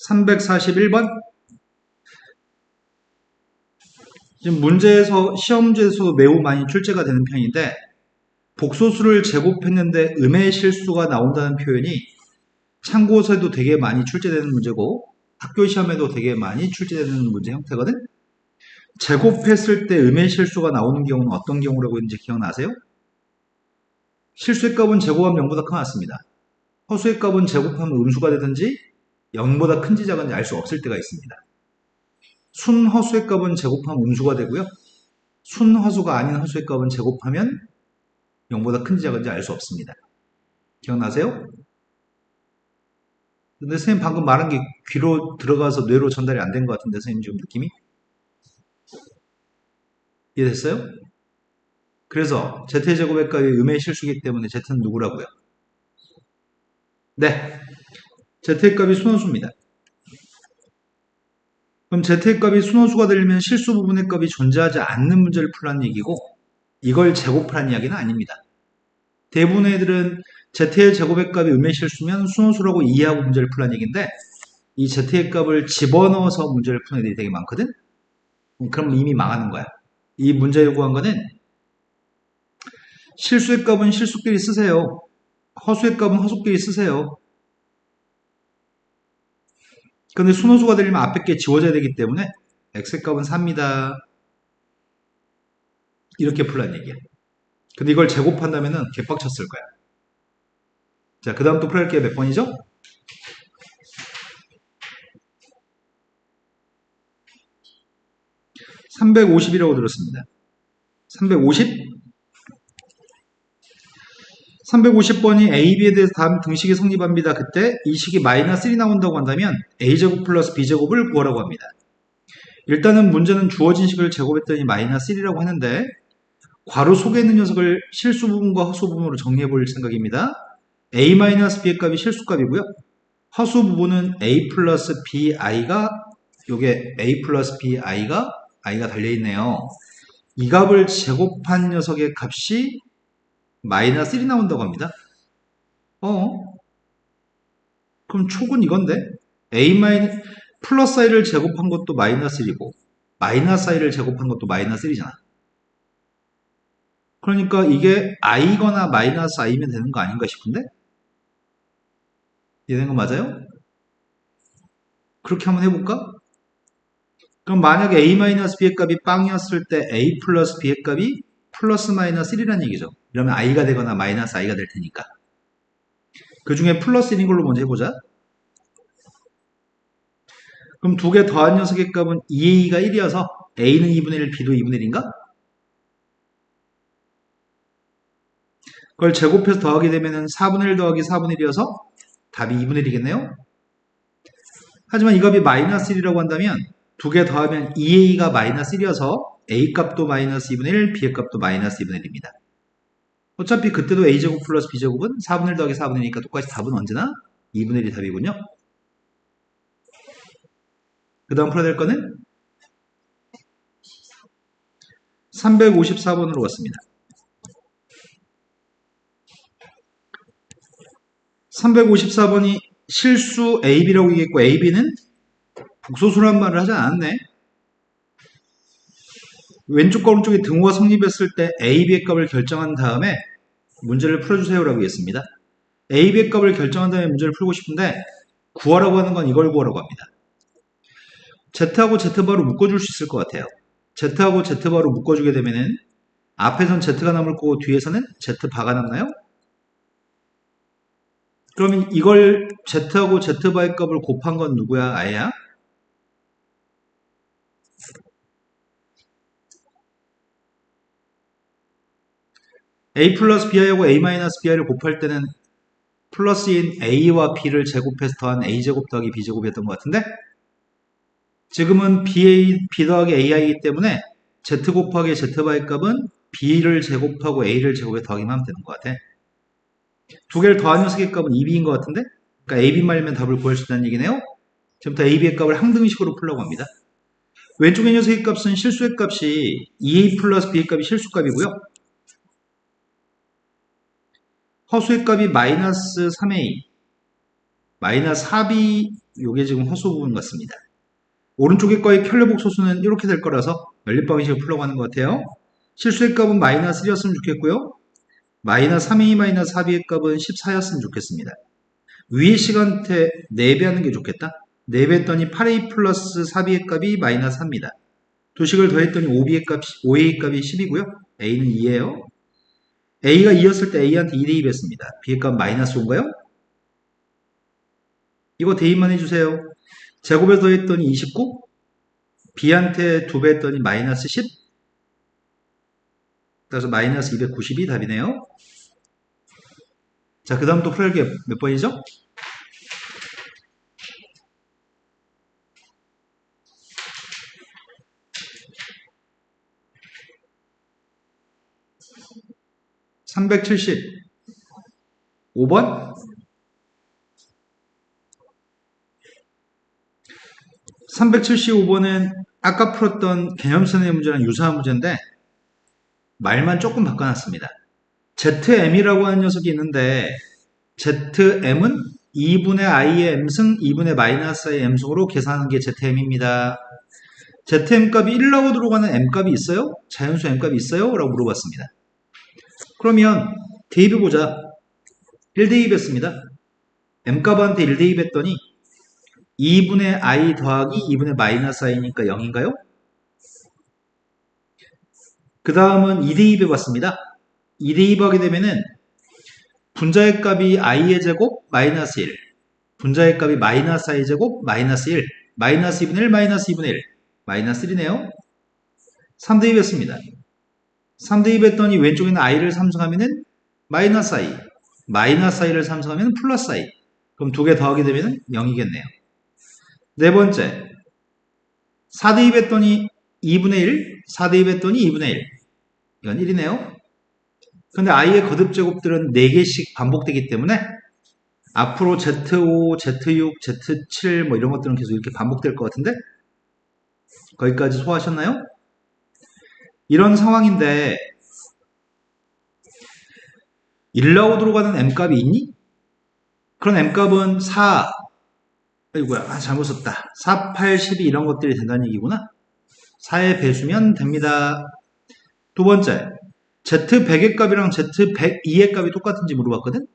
341번. 지금 문제에서 시험지에서 매우 많이 출제가 되는 편인데 복소수를 제곱했는데 음의 실수가 나온다는 표현이 참고서에도 되게 많이 출제되는 문제고 학교 시험에도 되게 많이 출제되는 문제 형태거든. 제곱했을 때 음의 실수가 나오는 경우는 어떤 경우라고 했는지 기억나세요? 실수의 값은 제곱하면 0보다 크면 맞습니다. 허수의 값은 제곱하면 음수가 되든지 0보다 큰지 작은지 알 수 없을 때가 있습니다. 순허수의 값은 제곱하면 음수가 되고요. 순허수가 아닌 허수의 값은 제곱하면 0보다 큰지 작은지 알 수 없습니다. 기억나세요? 근데 선생님 방금 말한 게 귀로 들어가서 뇌로 전달이 안 된 것 같은데 선생님 지금 느낌이? 이해됐어요? 그래서 z제곱의 값이 음의 실수이기 때문에 z는 누구라고요? 네, z의 값이 순호수입니다. 그럼 z의 값이 순호수가 되려면 실수 부분의 값이 존재하지 않는 문제를 풀라는 얘기고 이걸 제곱하라는 이야기는 아닙니다. 대부분의 애들은 z의 제곱의 값이 음의 실수면 순호수라고 이해하고 문제를 풀라는 얘기인데 이 z의 값을 집어넣어서 문제를 푸는 애들이 되게 많거든? 그럼 이미 망하는 거야. 이 문제 요구한 거는 실수의 값은 실수끼리 쓰세요. 허수의 값은 허수끼리 쓰세요. 근데 순호수가 되려면 앞에 게 지워져야 되기 때문에 x의 값은 4입니다. 이렇게 풀란 얘기야. 근데 이걸 제곱한다면은 개빡쳤을 거야. 자, 그 다음 또 풀할 게 몇 번이죠? 350이라고 들었습니다. 350? 350번이 A, B에 대해서 다음 등식이 성립합니다. 그때 이 식이 마이너스 1이 나온다고 한다면 A제곱 플러스 B제곱을 구하라고 합니다. 일단은 문제는 주어진 식을 제곱했더니 마이너스 1이라고 하는데 괄호 속에 있는 녀석을 실수 부분과 허수 부분으로 정리해 볼 생각입니다. A-B의 값이 실수값이고요. 허수 부분은 A 플러스 BI가 요게 A 플러스 BI가 달려있네요. 이 값을 제곱한 녀석의 값이 마이너스 1이 나온다고 합니다. 그럼 촉은 이건데 플러스 i를 제곱한 것도 마이너스 1이고 마이너스 i를 제곱한 것도 마이너스 1이잖아. 그러니까 이게 i거나 마이너스 i면 되는 거 아닌가 싶은데? 이해된 거 맞아요? 그렇게 한번 해볼까? 그럼 만약에 a-b의 값이 빵이었을 때 a 플러스 b의 값이 플러스 마이너스 1이라는 얘기죠. 이러면 i가 되거나 마이너스 i가 될 테니까. 그 중에 플러스 1인 걸로 먼저 해보자. 그럼 두 개 더한 녀석의 값은 2a가 1이어서 a는 2분의 1, b도 2분의 1인가? 그걸 제곱해서 더하게 되면 4분의 1 더하기 4분의 1이어서 답이 2분의 1이겠네요? 하지만 이 값이 마이너스 1이라고 한다면 두 개 더하면 2a가 마이너스 1이어서 a 값도 마이너스 2분의 1, b의 값도 마이너스 2분의 1입니다. 어차피 그때도 a제곱 플러스 b제곱은 4분의 1 더하기 4분의 1이니까 똑같이 답은 언제나 2분의 1이 답이군요. 그 다음 풀어야 될 거는 354번으로 갔습니다. 354번이 실수 AB라고 얘기했고 AB는 복소수란 말을 하지 않았네. 왼쪽과 오른쪽에 등호가 성립했을 때 AB의 값을 결정한 다음에 문제를 풀어주세요 라고 했습니다. AB의 값을 결정한 다음에 문제를 풀고 싶은데 구하라고 하는 건 이걸 구하라고 합니다. Z하고 Z바로 묶어줄 수 있을 것 같아요. Z하고 Z바로 묶어주게 되면은 앞에선 Z가 남을 거고 뒤에서는 Z바가 남나요? 그러면 이걸 Z하고 Z바의 값을 곱한 건 누구야? 아예야? A 플러스 B하고 A 마이너스 B를 곱할 때는 플러스인 A와 B를 제곱해서 더한 A제곱 더하기 B제곱이었던 것 같은데 지금은 B 더하기 AI이기 때문에 Z 곱하기 Z바의 값은 B를 제곱하고 A를 제곱해 더하기만 하면 되는 것 같아. 두 개를 더한 녀석의 값은 2B인 것 같은데 그러니까 AB 말면 답을 구할 수 있다는 얘기네요. 지금부터 AB의 값을 항등식으로 풀려고 합니다. 왼쪽의 녀석의 값은 실수의 값이 2A 플러스 B의 값이 실수값이고요. 허수의 값이 마이너스 3A 마이너스 4B 요게 지금 허수 부분 같습니다. 오른쪽의 거의 켤레복소수는 이렇게 될 거라서 연립방식을 풀려고 하는 것 같아요. 실수의 값은 마이너스 1이었으면 좋겠고요. 마이너스 3A 마이너스 4B의 값은 14였으면 좋겠습니다. 위의 식한테 4배 하는 게 좋겠다. 4배 했더니 8A 플러스 4B의 값이 마이너스 4입니다. 두 식을 더했더니 5A의 값이 10이고요. A는 2예요. A가 2였을 때 A한테 2대2 했습니다. B의 값 마이너스 5인가요? 이거 대입만 해주세요. 제곱해서 더했더니 29, B한테 2배 했더니 마이너스 10, 그래서 마이너스 290이 답이네요. 자, 그 다음 또 풀어야 게 몇 번이죠? (375번) 375번은 아까 풀었던 개념선의 문제랑 유사한 문제인데 말만 조금 바꿔놨습니다. ZM이라고 하는 녀석이 있는데 ZM은 2분의 i의 m승 2분의 마이너스 i의 m승으로 계산하는 게 ZM입니다. ZM 값이 1라고 들어가는 m 값이 있어요? 자연수 m 값이 있어요? 라고 물어봤습니다. 그러면 대입해보자. 1대입했습니다. m 값한테 1대입했더니 2분의 i 더하기 2분의 마이너스 i니까 0인가요? 그 다음은 2대입 해봤습니다. 2대입 하게 되면은 분자의 값이 i의 제곱 마이너스 1 분자의 값이 마이너스 i 제곱 마이너스 1 마이너스 2분의 1 마이너스 2분의 1 마이너스 1이네요. 3대입 했습니다. 3대입 했더니 왼쪽에는 i를 삼승하면은 마이너스 i 마이너스 i를 삼성하면 플러스 i. 그럼 두 개 더하게 되면 0이겠네요. 네 번째, 4 대입했더니 2분의 1, 4 대입했더니 2분의 1. 이건 1이네요. 근데 i의 거듭제곱들은 4개씩 반복되기 때문에 앞으로 Z5, Z6, Z7 뭐 이런 것들은 계속 이렇게 반복될 것 같은데 거기까지 소화하셨나요? 이런 상황인데 1라우드로 가는 m값이 있니? 그런 m값은 4, 아이고야, 잘못 썼다. 4, 8, 12 이런 것들이 된다는 얘기구나. 4의 배수면 됩니다. 두 번째, Z100의 값이랑 Z102의 값이 똑같은지 물어봤거든?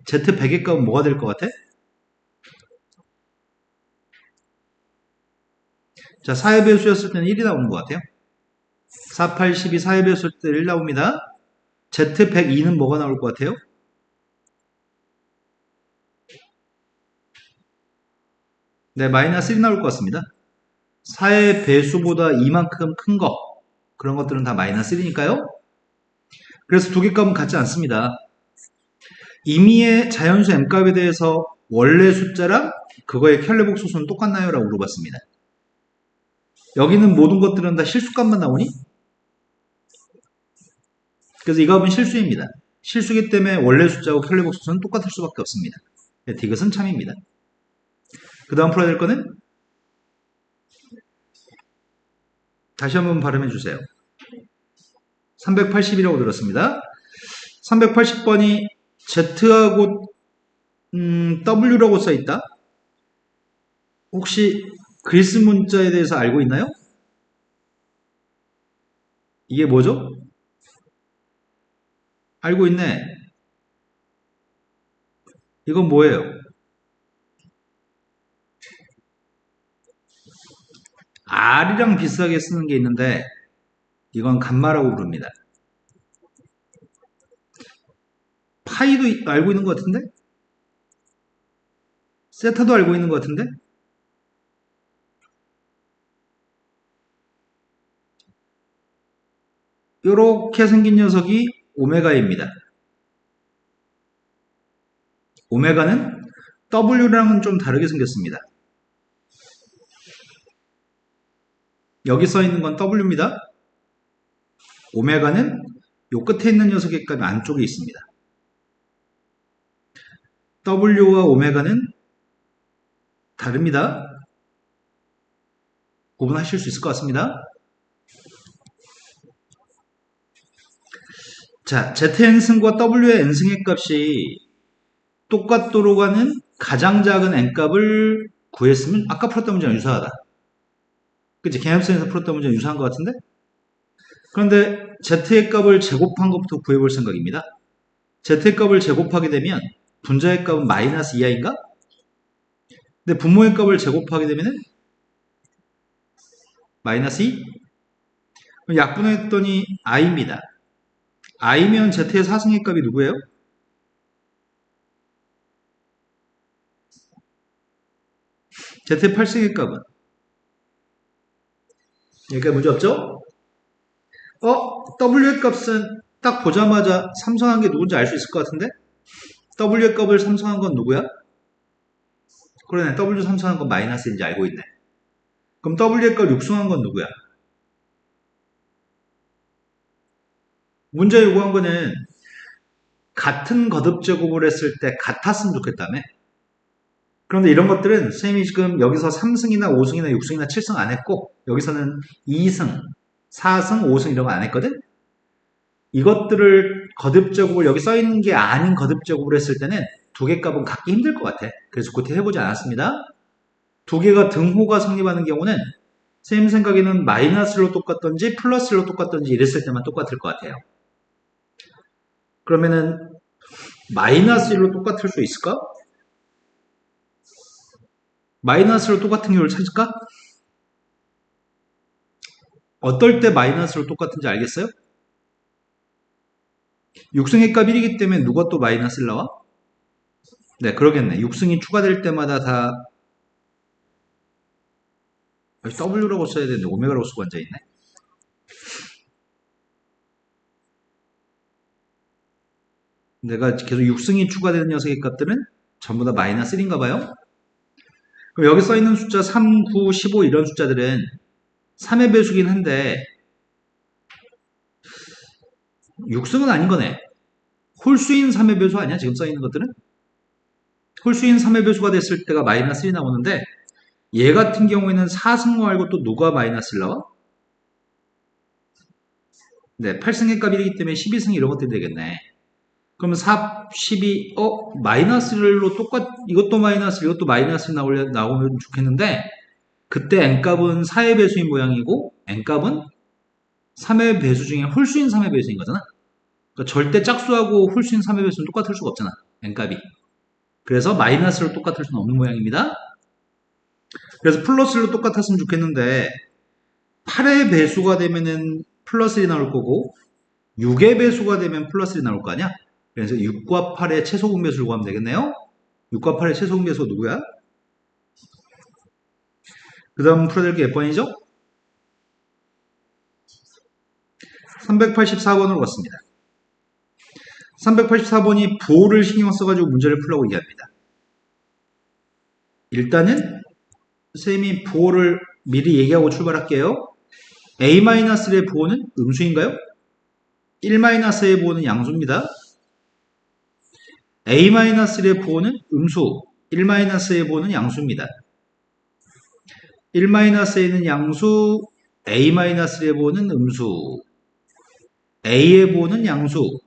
Z100의 값은 뭐가 될 것 같아? 자, 4의 배수였을 때는 1이 나오는 것 같아요. 4, 8, 12, 4의 배수였을 때 1 나옵니다. Z102는 뭐가 나올 것 같아요? 네, 마이너스 1이 나올 것 같습니다. 4의 배수보다 이만큼 큰 거, 그런 것들은 다 마이너스 1이니까요. 그래서 두 개 값은 같지 않습니다. 임의의 자연수 m값에 대해서 원래 숫자랑 그거의 켈레복소수는 똑같나요? 라고 물어봤습니다. 여기는 모든 것들은 다 실수값만 나오니? 그래서 이 값은 실수입니다. 실수기 때문에 원래 숫자하고 켈레복소수는 똑같을 수밖에 없습니다. 디귿은 참입니다. 그 다음 풀어야 될 거는 다시 한번 발음해 주세요. 380이라고 들었습니다. 380번이 Z하고 W라고 써있다. 혹시 그리스 문자에 대해서 알고 있나요? 이게 뭐죠? 알고 있네. 이건 뭐예요? R이랑 비슷하게 쓰는 게 있는데 이건 감마라고 부릅니다. 파이도 알고 있는 것 같은데? 세타도 알고 있는 것 같은데? 이렇게 생긴 녀석이 오메가입니다. 오메가는 W랑은 좀 다르게 생겼습니다. 여기 써 있는 건 W입니다. 오메가는 요 끝에 있는 녀석의 값이 안쪽에 있습니다. W와 오메가는 다릅니다. 구분하실 수 있을 것 같습니다. 자, Zn승과 W의 n승의 값이 똑같도록 하는 가장 작은 n값을 구했으면 아까 풀었던 문제랑 유사하다. 그치? 개념선에서 풀었던 문제랑 유사한 것 같은데? 그런데 z의 값을 제곱한 것부터 구해볼 생각입니다. z의 값을 제곱하게 되면 분자의 값은 마이너스 2i인가? 근데 분모의 값을 제곱하게 되면 마이너스 2? 약분했더니 i입니다. i면 z의 사승의 값이 누구예요? z의 8승의 값은? 여기까지 문제 없죠? w의 값은 딱 보자마자 삼성한 게 누군지 알 수 있을 것 같은데? w의 값을 삼성한 건 누구야? 그러네, w 삼성한 건 마이너스인지 알고 있네. 그럼 w의 값 육승한 건 누구야? 문제 요구한 거는 같은 거듭제곱을 했을 때 같았으면 좋겠다며. 그런데 이런 것들은 선생님이 지금 여기서 3승이나 5승이나 6승이나 7승 안 했고 여기서는 2승, 4승, 5승 이런 거 안 했거든? 이것들을 거듭제곱을 여기 써있는 게 아닌 거듭제곱을 했을 때는 두 개 값은 갖기 힘들 것 같아. 그래서 그때 해보지 않았습니다. 두 개가 등호가 성립하는 경우는 선생님 생각에는 마이너스로 똑같던지 플러스로 똑같던지 이랬을 때만 똑같을 것 같아요. 그러면은 마이너스 1로 똑같을 수 있을까? 마이너스로 똑같은 경우를 찾을까? 어떨 때 마이너스로 똑같은지 알겠어요? 6승의 값 1이기 때문에 누가 또 마이너스를 나와? 네, 그러겠네. 6승이 추가될 때마다 다 W라고 써야 되는데 오메가라고 쓰고 앉아있네. 내가 계속 6승이 추가되는 녀석의 값들은 전부 다 마이너스 1인가 봐요. 그럼 여기 써있는 숫자 3, 9, 15 이런 숫자들은 3의 배수긴 한데 6승은 아닌 거네. 홀수인 3의 배수 아니야? 지금 써있는 것들은? 홀수인 3의 배수가 됐을 때가 마이너스 1이 나오는데 얘 같은 경우에는 4승 말고 또 누가 마이너스 1 나와? 네, 8승의 값이기 때문에 12승 이런 것들이 되겠네. 그러면 4, 12, 마이너스 1로 이것도 마이너스, 이것도 마이너스 나오면 좋겠는데, 그때 n값은 4의 배수인 모양이고, n값은 3의 배수 중에 홀수인 3의 배수인 거잖아. 그러니까 절대 짝수하고 홀수인 3의 배수는 똑같을 수가 없잖아. n값이. 그래서 마이너스로 똑같을 수는 없는 모양입니다. 그래서 플러스로 똑같았으면 좋겠는데, 8의 배수가 되면은 플러스 1이 나올 거고, 6의 배수가 되면 플러스 1이 나올 거 아니야? 그래서 6과 8의 최소 분배수를 구하면 되겠네요. 6과 8의 최소 분배수가 누구야? 그 다음 풀어야 될 게 몇 번이죠? 384번으로 갔습니다. 384번이 부호를 신경 써가지고 문제를 풀라고 얘기합니다. 일단은 선생님이 부호를 미리 얘기하고 출발할게요. A-의 부호는 음수인가요? 1-의 부호는 양수입니다. A-의 부호는 음수, 1-의 부호는 양수입니다. 1-a는 양수, A-의 부호는 음수, A의 부호는 양수,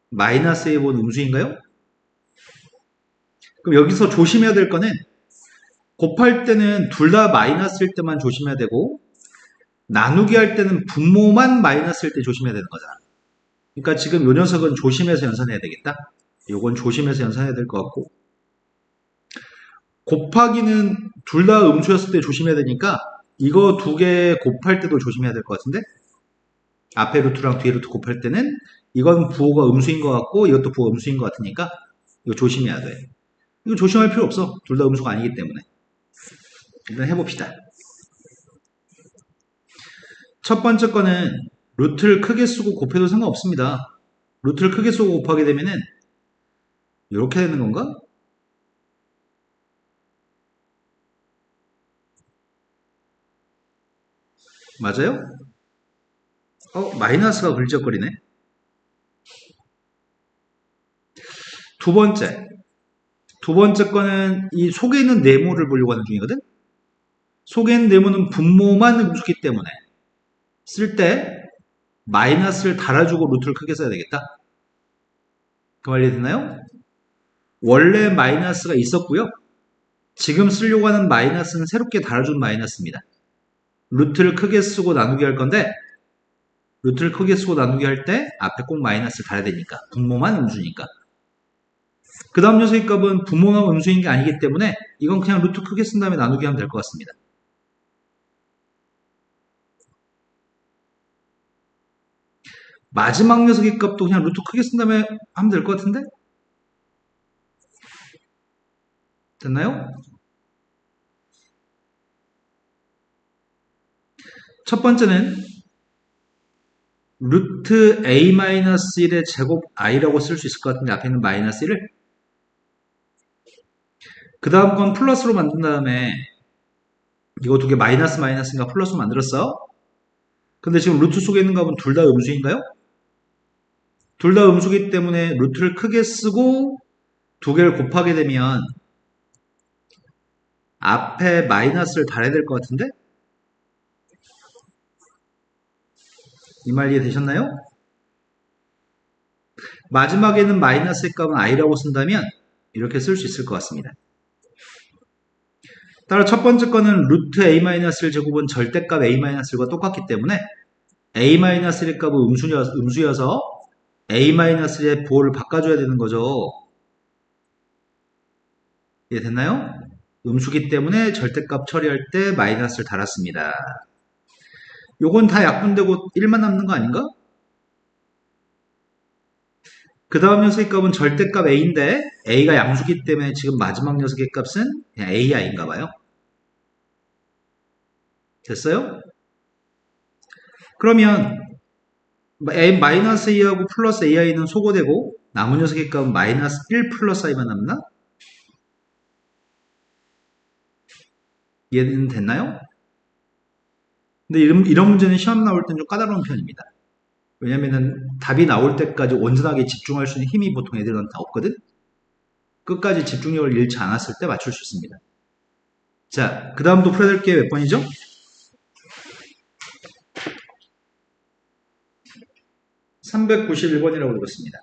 마이너스의 부호는 음수인가요? 그럼 여기서 조심해야 될 거는 곱할 때는 둘 다 마이너스일 때만 조심해야 되고 나누기 할 때는 분모만 마이너스일 때 조심해야 되는 거잖아. 그러니까 지금 요 녀석은 조심해서 연산해야 되겠다. 요건 조심해서 연산해야 될 것 같고 곱하기는 둘 다 음수였을 때 조심해야 되니까 이거 두 개 곱할 때도 조심해야 될 것 같은데 앞에 루트랑 뒤에 루트 곱할 때는 이건 부호가 음수인 것 같고 이것도 부호가 음수인 것 같으니까 이거 조심해야 돼. 이거 조심할 필요 없어. 둘 다 음수가 아니기 때문에. 일단 해봅시다. 첫 번째 거는 루트를 크게 쓰고 곱해도 상관없습니다. 루트를 크게 쓰고 곱하게 되면은 이렇게 되는 건가? 맞아요? 마이너스가 긁적거리네. 두 번째 거는 이 속에 있는 네모를 보려고 하는 중이거든? 속에 있는 네모는 분모만 음수기 때문에 쓸 때 마이너스를 달아주고 루트를 크게 써야 되겠다. 그 말 이해되나요? 원래 마이너스가 있었고요. 지금 쓰려고 하는 마이너스는 새롭게 달아준 마이너스입니다. 루트를 크게 쓰고 나누기 할 건데 루트를 크게 쓰고 나누기 할 때 앞에 꼭 마이너스를 달아야 되니까 분모만 음수니까 그 다음 녀석의 값은 분모만 음수인 게 아니기 때문에 이건 그냥 루트 크게 쓴 다음에 나누기 하면 될 것 같습니다. 마지막 녀석의 값도 그냥 루트 크게 쓴 다음에 하면 될 것 같은데? 됐나요? 첫 번째는 루트 a-1의 제곱 i라고 쓸 수 있을 것 같은데 앞에 있는 마이너스 1을 그 다음 건 플러스로 만든 다음에 이거 두 개 마이너스인가 플러스로 만들었어. 근데 지금 루트 속에 있는 값은 둘 다 음수인가요? 둘 다 음수기 때문에 루트를 크게 쓰고 두 개를 곱하게 되면 앞에 마이너스를 달아야 될 것 같은데? 이 말 이해되셨나요? 마지막에는 마이너스의 값은 i라고 쓴다면 이렇게 쓸 수 있을 것 같습니다. 따라 첫 번째 거는 루트 a-를 제곱은 절대값 a-과 똑같기 때문에 a-의 값은 음수여서 a-의 부호를 바꿔줘야 되는 거죠. 이해됐나요? 음수기 때문에 절대값 처리할 때 마이너스를 달았습니다. 요건 다 약분되고 1만 남는 거 아닌가? 그 다음 녀석의 값은 절대값 a인데 a가 양수기 때문에 지금 마지막 녀석의 값은 그냥 ai인가 봐요. 됐어요? 그러면 마이너스 2하고 플러스 ai는 소거되고 남은 녀석의 값은 마이너스 1 플러스 i만 남나? 이해는 됐나요? 근데 이런 문제는 시험 나올 땐 좀 까다로운 편입니다. 왜냐면은 답이 나올 때까지 온전하게 집중할 수 있는 힘이 보통 애들한테 없거든? 끝까지 집중력을 잃지 않았을 때 맞출 수 있습니다. 자, 그 다음도 풀어야 될 게 몇 번이죠? 391번이라고 읽었습니다.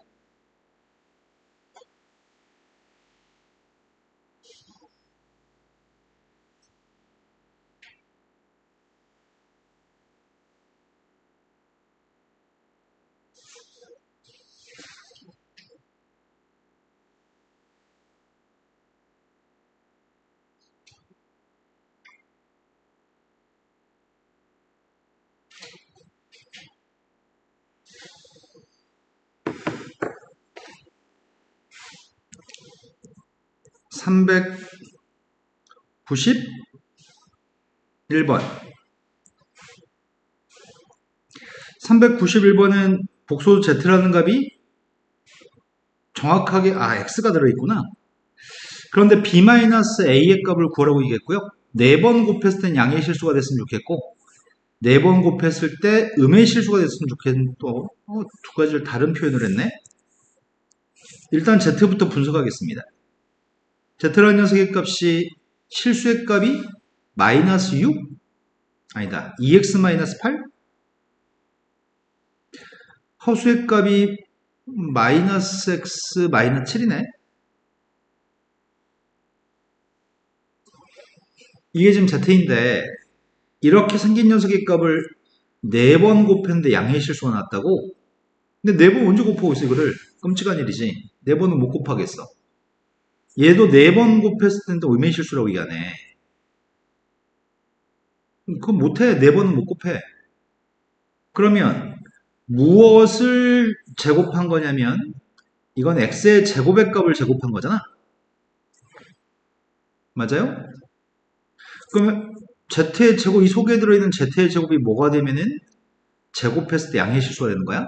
391번. 391번은 복소 z라는 값이 정확하게, x가 들어있구나. 그런데 b-a의 값을 구하라고 얘기했고요. 4번 곱했을 땐 양의 실수가 됐으면 좋겠고, 4번 곱했을 때 음의 실수가 됐으면 좋겠는 두 가지를 다른 표현을 했네. 일단 z부터 분석하겠습니다. z라는 녀석의 값이 실수의 값이 마이너스 6? 아니다. 2x-8? 허수의 값이 마이너스 x 마이너스 7이네. 이게 지금 z인데 이렇게 생긴 녀석의 값을 4번 곱했는데 양의 실수가 났다고? 근데 4번 언제 곱하고 있어 이거를? 끔찍한 일이지. 4번은 못 곱하겠어. 얘도 4번 곱했을 텐데 의미 실수라고 얘기하네. 그건 못해. 4번은 못 곱해. 그러면 무엇을 제곱한 거냐면 이건 x의 제곱의 값을 제곱한 거잖아. 맞아요? 그러면 z의 제곱, 이 속에 들어있는 z의 제곱이 뭐가 되면은 제곱했을 때 양의 실수가 되는 거야?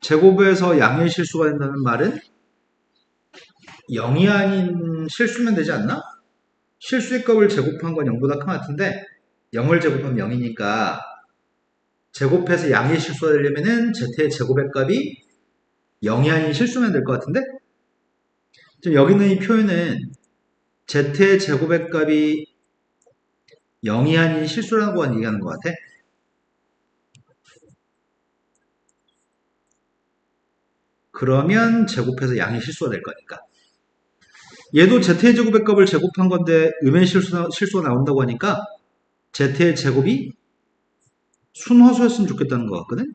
제곱에서 양의 실수가 된다는 말은 0이 아닌 실수면 되지 않나? 실수의 값을 제곱한 건 0보다 큰 것 같은데 0을 제곱하면 0이니까 제곱해서 양의 실수가 되려면은 z의 제곱의 값이 0이 아닌 실수면 될 것 같은데 지금 여기 있는 이 표현은 z의 제곱의 값이 0이 아닌 실수라고 얘기하는 것 같아. 그러면 제곱해서 양의 실수가 될 거니까. 얘도 z의 제곱의 값을 제곱한 건데 음의 실수가 나온다고 하니까 z의 제곱이 순허수였으면 좋겠다는 것 같거든.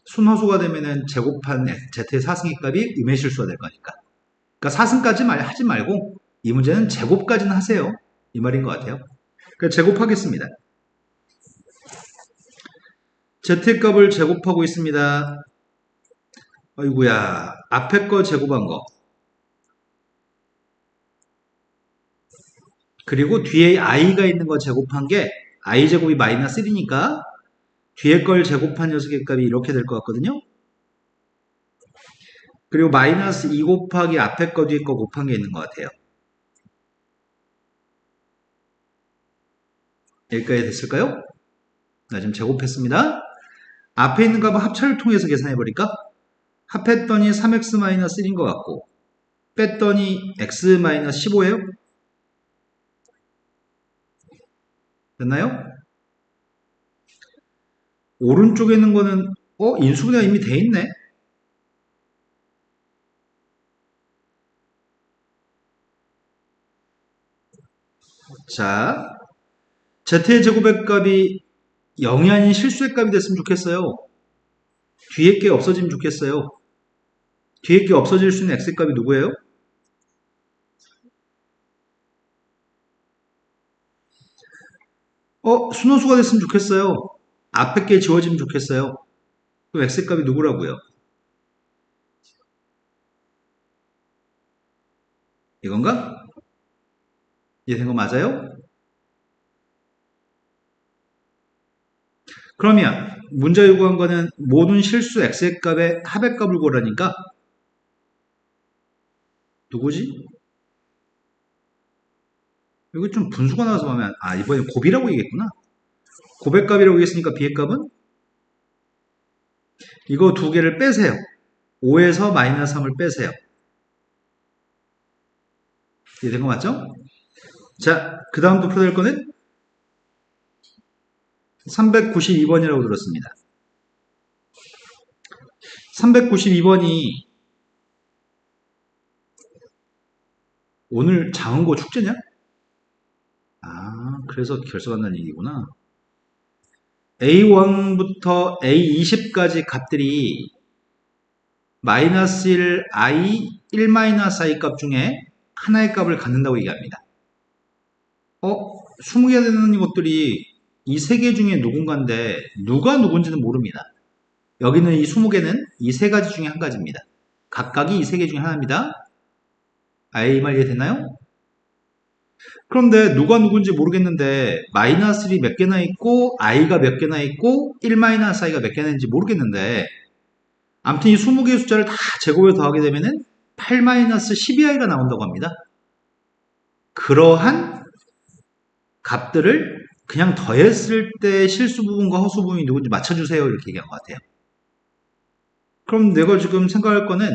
순허수가 되면은 제곱한 z의 사승의 값이 음의 실수가 될 거니까. 그러니까 사승까지 하지 말고 이 문제는 제곱까지는 하세요. 이 말인 것 같아요. 그러니까 제곱하겠습니다. z의 값을 제곱하고 있습니다. 아이구야, 앞에 거 제곱한 거. 그리고 뒤에 i가 있는 거 제곱한 게 i 제곱이 마이너스 1이니까 뒤에 걸 제곱한 녀석의 값이 이렇게 될 것 같거든요. 그리고 마이너스 2 곱하기 앞에 거 뒤에 거 곱한 게 있는 것 같아요. 여기까지 됐을까요? 나 지금 제곱했습니다. 앞에 있는 값은 합차를 통해서 계산해버릴까? 합했더니 3x-1인 것 같고 뺐더니 x-15예요? 됐나요? 오른쪽에 있는 거는 인수분해가 이미 돼 있네. 자, z의 제곱의 값이 0이 아닌 실수의 값이 됐으면 좋겠어요. 뒤에 게 없어지면 좋겠어요. 뒤에 게 없어질 수 있는 x의 값이 누구예요? 순호수가 됐으면 좋겠어요. 앞에 게 지워지면 좋겠어요. 그럼 x의 값이 누구라고요? 이건가? 이해된 거 맞아요? 그러면 문제 요구한 거는 모든 실수 x의 값의 합의 값을 구하라니까 누구지? 여기 좀 분수가 나와서 보면 이번에 곱이라고 얘기했구나. 곱의 값이라고 얘기했으니까 b의 값은 이거 두 개를 빼세요. 5에서 마이너스 3을 빼세요. 이해된 거 맞죠? 자, 그 다음도 풀어낼 거는 392번이라고 들었습니다. 392번이 오늘 장흥고 축제냐? 그래서 결석한다는 얘기구나. A1부터 A20까지 값들이 마이너스 1, I, 1 마이너스 I 값 중에 하나의 값을 갖는다고 얘기합니다. 20개 되는 것들이 이 세 개 중에 누군가인데 누가 누군지는 모릅니다. 여기는 이 20개는 이 세 가지 중에 한 가지입니다. 각각이 이 세 개 중에 하나입니다. 이 말 이해됐나요? 그런데 누가 누군지 모르겠는데 마이너스 1이 몇 개나 있고 i가 몇 개나 있고 1 마이너스 i가 몇 개나 있는지 모르겠는데 아무튼 이 20개의 숫자를 다 제곱해 더하게 되면은 8 마이너스 12i가 나온다고 합니다. 그러한 값들을 그냥 더했을 때 실수 부분과 허수 부분이 누군지 맞춰주세요 이렇게 얘기한 것 같아요. 그럼 내가 지금 생각할 거는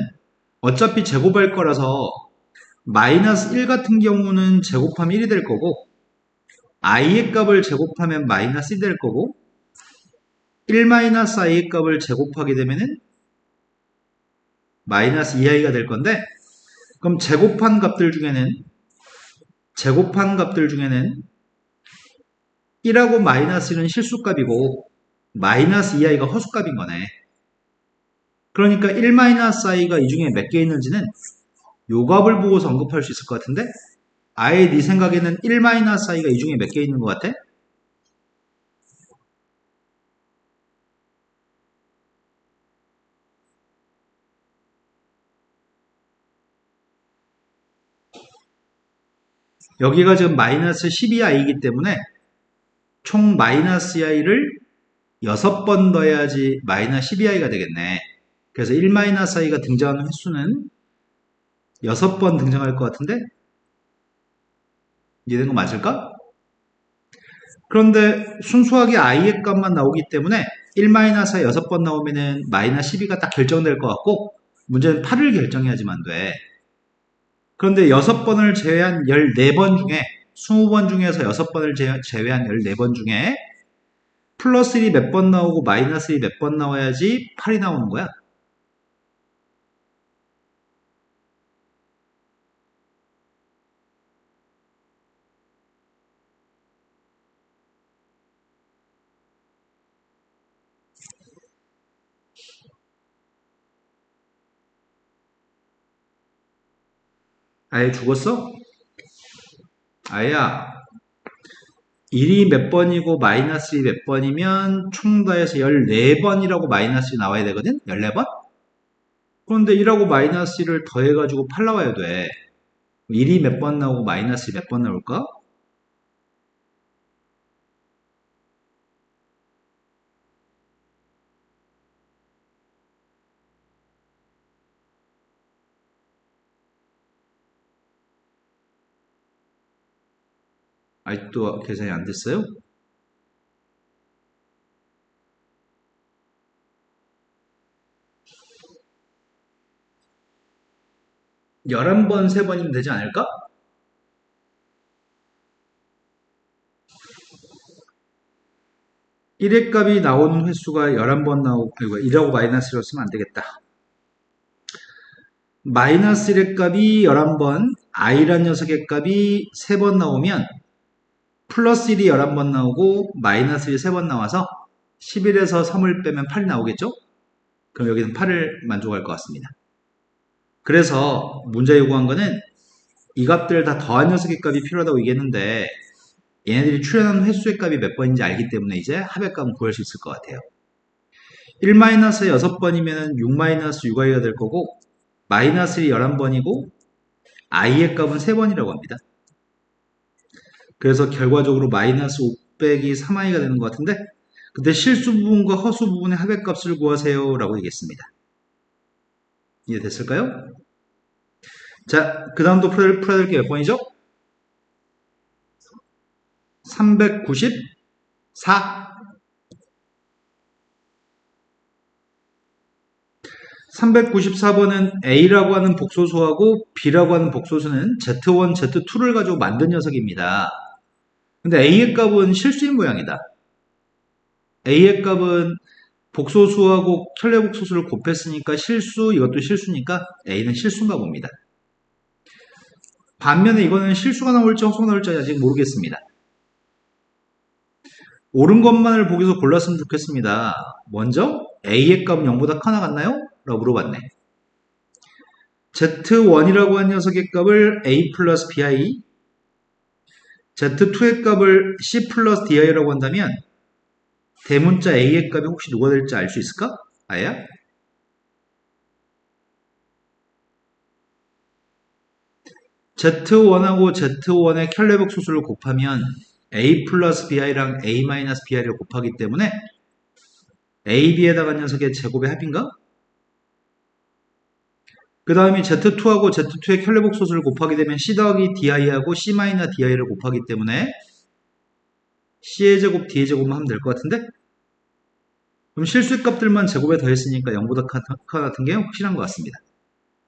어차피 제곱할 거라서 마이너스 1 같은 경우는 제곱하면 1이 될 거고 i의 값을 제곱하면 마이너스 1이 될 거고 1 마이너스 i의 값을 제곱하게 되면은 마이너스 2i가 될 건데 그럼 제곱한 값들 중에는 1하고 마이너스 1은 실수값이고 마이너스 2i가 허수값인 거네. 그러니까 1 마이너스 i가 이 중에 몇 개 있는지는 요 값을 보고서 언급할 수 있을 것 같은데 아예 네 생각에는 1 마이너스 i가 이 중에 몇 개 있는 것 같아? 여기가 지금 마이너스 12i이기 때문에 총 마이너스 i를 6번 더해야지 마이너스 12i가 되겠네. 그래서 1 마이너스 i가 등장하는 횟수는 6번 등장할 것 같은데 이해된 거 맞을까? 그런데 순수하게 i의 값만 나오기 때문에 1 마이너스 i 6번 나오면은 마이너스 12가 딱 결정될 것 같고 문제는 8을 결정해야지만 돼. 그런데 6번을 제외한 14번 중에 20번 중에서 6번을 제외한 14번 중에 플러스 1이 몇 번 나오고 마이너스 1이 몇 번 나와야지 8이 나오는 거야. 아예 죽었어? 아야 1이 몇 번이고 마이너스 1이 몇 번이면 총 다해서 14번이라고 마이너스 1이 나와야 되거든? 14번? 그런데 1하고 마이너스 1을 더해가지고 8 나와야 돼. 1이 몇 번 나오고 마이너스 1이 몇 번 나올까? 아직도 계산이 안 됐어요? 11번, 3번이면 되지 않을까? 1의 값이 나오는 횟수가 11번 나오고, 이거 1하고 마이너스로 쓰면 안 되겠다. 마이너스 1의 값이 11번, i란 녀석의 값이 3번 나오면 플러스 1이 11번 나오고 마이너스 1이 3번 나와서 11에서 3을 빼면 8이 나오겠죠? 그럼 여기는 8을 만족할 것 같습니다. 그래서 문제 요구한 거는 이 값들 다 더한 녀석의 값이 필요하다고 얘기했는데 얘네들이 출현하는 횟수의 값이 몇 번인지 알기 때문에 이제 합의 값은 구할 수 있을 것 같아요. 1마이너스 6번이면 6-6i가 될 거고 마이너스 1이 11번이고 i의 값은 3번이라고 합니다. 그래서 결과적으로 마이너스 5 빼기 3i가 되는 것 같은데 근데 실수 부분과 허수 부분의 합의값을 구하세요 라고 얘기했습니다. 이해됐을까요? 자, 그 다음도 풀어야 될 게 몇 번이죠? 394. 394번은 A라고 하는 복소수하고 B라고 하는 복소수는 Z1, Z2를 가지고 만든 녀석입니다. 근데 A의 값은 실수인 모양이다. A의 값은 복소수하고 켤레복소수를 곱했으니까 실수, 이것도 실수니까 A는 실수인가 봅니다. 반면에 이거는 실수가 나올지 허수가 나올지 아직 모르겠습니다. 옳은 것만을 보기서 골랐으면 좋겠습니다. 먼저 A의 값은 0보다 커나 같나요? 라고 물어봤네. Z1이라고 한 녀석의 값을 A 플러스 BI, Z2의 값을 C 플러스 DI라고 한다면 대문자 A의 값이 혹시 누가 될지 알 수 있을까? 아야? Z1하고 Z1의 켤레복 수수를 곱하면 A 플러스 BI랑 A 마이너스 BI를 곱하기 때문에 AB에다가 녀석의 제곱의 합인가? 그 다음에 Z2하고 Z2의 켤레복 수수를 곱하게 되면 C 더하기 DI하고 C 마이너스 DI를 곱하기 때문에 C의 제곱, D의 제곱만 하면 될 것 같은데? 그럼 실수의 값들만 제곱에 더했으니까 0보다 커 같은 게 확실한 것 같습니다.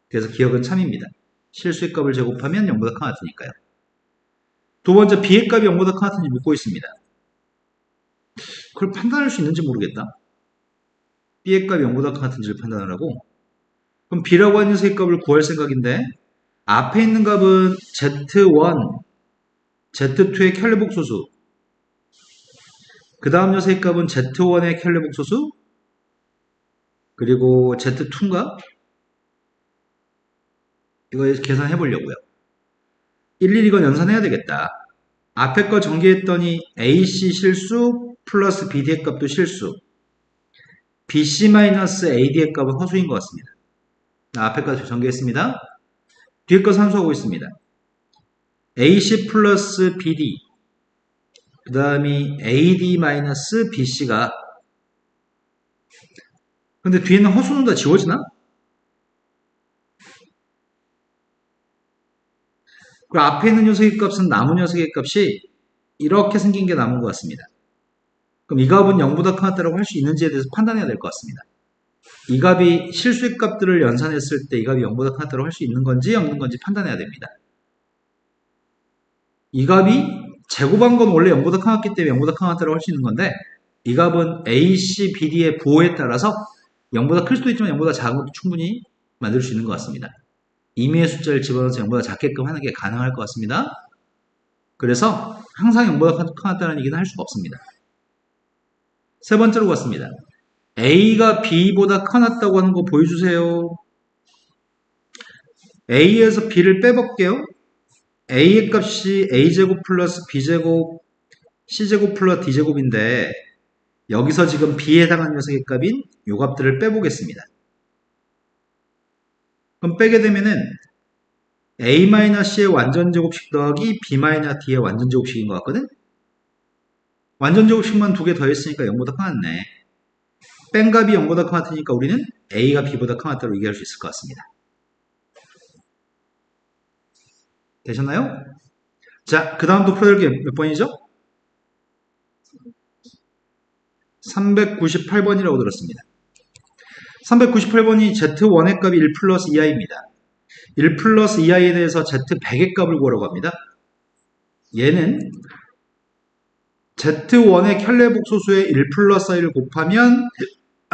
그래서 기억은 참입니다. 실수의 값을 제곱하면 0보다 커 같으니까요. 두 번째, B의 값이 0보다 커 같은지 묻고 있습니다. 그걸 판단할 수 있는지 모르겠다. B의 값이 0보다 커 같은지를 판단하라고. 그럼 B라고 하는 녀석의 값을 구할 생각인데 앞에 있는 값은 Z1, Z2의 켤레복소수, 그 다음 녀석의 값은 Z1의 켤레복소수, 그리고 Z2인가? 이거 계산해 보려고요. 일일이 이건 연산해야 되겠다. 앞에 거 전개했더니 AC 실수 플러스 BD의 값도 실수, BC-AD의 값은 허수인 것 같습니다. 앞에 거 전개했습니다. 뒤에 거 산수하고 있습니다. AC 플러스 BD, 그 다음이 AD-BC가, 근데 뒤에는 허수는 다 지워지나? 그리고 앞에 있는 녀석의 값은 남은 녀석의 값이 이렇게 생긴 게 남은 것 같습니다. 그럼 이 값은 0보다 크다라고 할 수 있는지에 대해서 판단해야 될 것 같습니다. 이 값이 실수의 값들을 연산했을 때 이 값이 0보다 크다라고 할 수 있는 건지 없는 건지 판단해야 됩니다. 이 값이 제곱한 건 원래 0보다 크기 때문에 0보다 크다라고 할 수 있는 건데 이 값은 AC, BD의 부호에 따라서 0보다 클 수도 있지만 0보다 작은 것도 충분히 만들 수 있는 것 같습니다. 임의의 숫자를 집어넣어서 0보다 작게끔 하는 게 가능할 것 같습니다. 그래서 항상 0보다 크다는 얘기는 할 수가 없습니다. 세 번째로 갔습니다. A가 B보다 커났다고 하는 거 보여주세요. A에서 B를 빼볼게요. A의 값이 A제곱 플러스 B제곱 C제곱 플러스 D제곱인데 여기서 지금 B에 해당하는 녀석의 값인 요 값들을 빼보겠습니다. 그럼 빼게 되면은 A-C의 완전제곱식 더하기 B-D의 완전제곱식인 것 같거든? 완전제곱식만 두 개 더했으니까 0보다 커났네. 뺀 값이 0보다 커 같으니까 우리는 A가 B보다 커 같다고 얘기할 수 있을 것 같습니다. 되셨나요? 자, 그 다음도 풀어야 될 게 몇 번이죠? 398번이라고 들었습니다. 398번이 Z1의 값이 1 플러스 2i입니다. 1 플러스 2i에 대해서 Z100의 값을 구하라고 합니다. 얘는 Z1의 켤레복소수의 1 플러스 i를 곱하면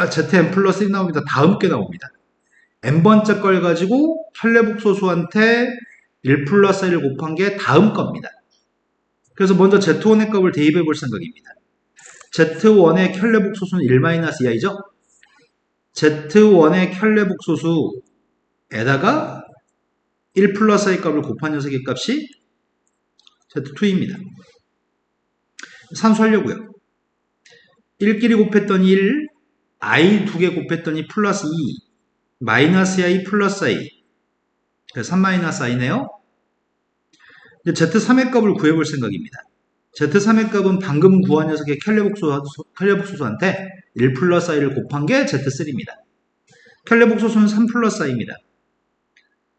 Zn 플러스 1 나옵니다. 다음 게 나옵니다. n번째 걸 가지고 켤레복소수한테 1 플러스 i를 곱한 게 다음 겁니다. 그래서 먼저 Z1의 값을 대입해 볼 생각입니다. Z1의 켤레복소수는 1-2i죠? Z1의 켤레복소수에다가 1 플러스 i 값을 곱한 녀석의 값이 Z2입니다. 산수하려고요. 1끼리 곱했더니 1, i 두 개 곱했더니 플러스 2, 마이너스 i 플러스 i, 3 마이너스 i네요. 이제 Z3의 값을 구해볼 생각입니다. Z3의 값은 방금 구한 녀석의 켈레복소수한테 1 플러스 i를 곱한 게 Z3입니다. 켈레복소수는 3 플러스 i입니다.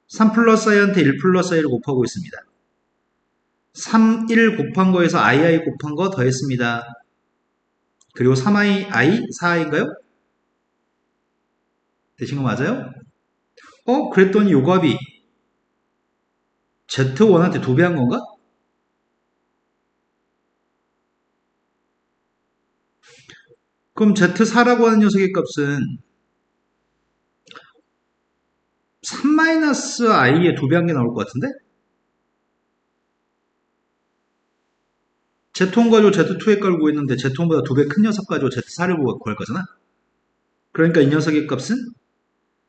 3 플러스 i한테 1 플러스 i를 곱하고 있습니다. 3, 1 곱한 거에서 i 곱한 거 더했습니다. 그리고 3i, 4i인가요? 되신 거 맞아요? 그랬더니 요 값이 Z1한테 2배 한 건가? 그럼 Z4라고 하는 녀석의 값은 3-i의 2배 한 게 나올 것 같은데? Z1 가지고 Z2의 값을 구했는데 Z1보다 2배 큰 녀석 가지고 Z4를 구할 거잖아? 그러니까 이 녀석의 값은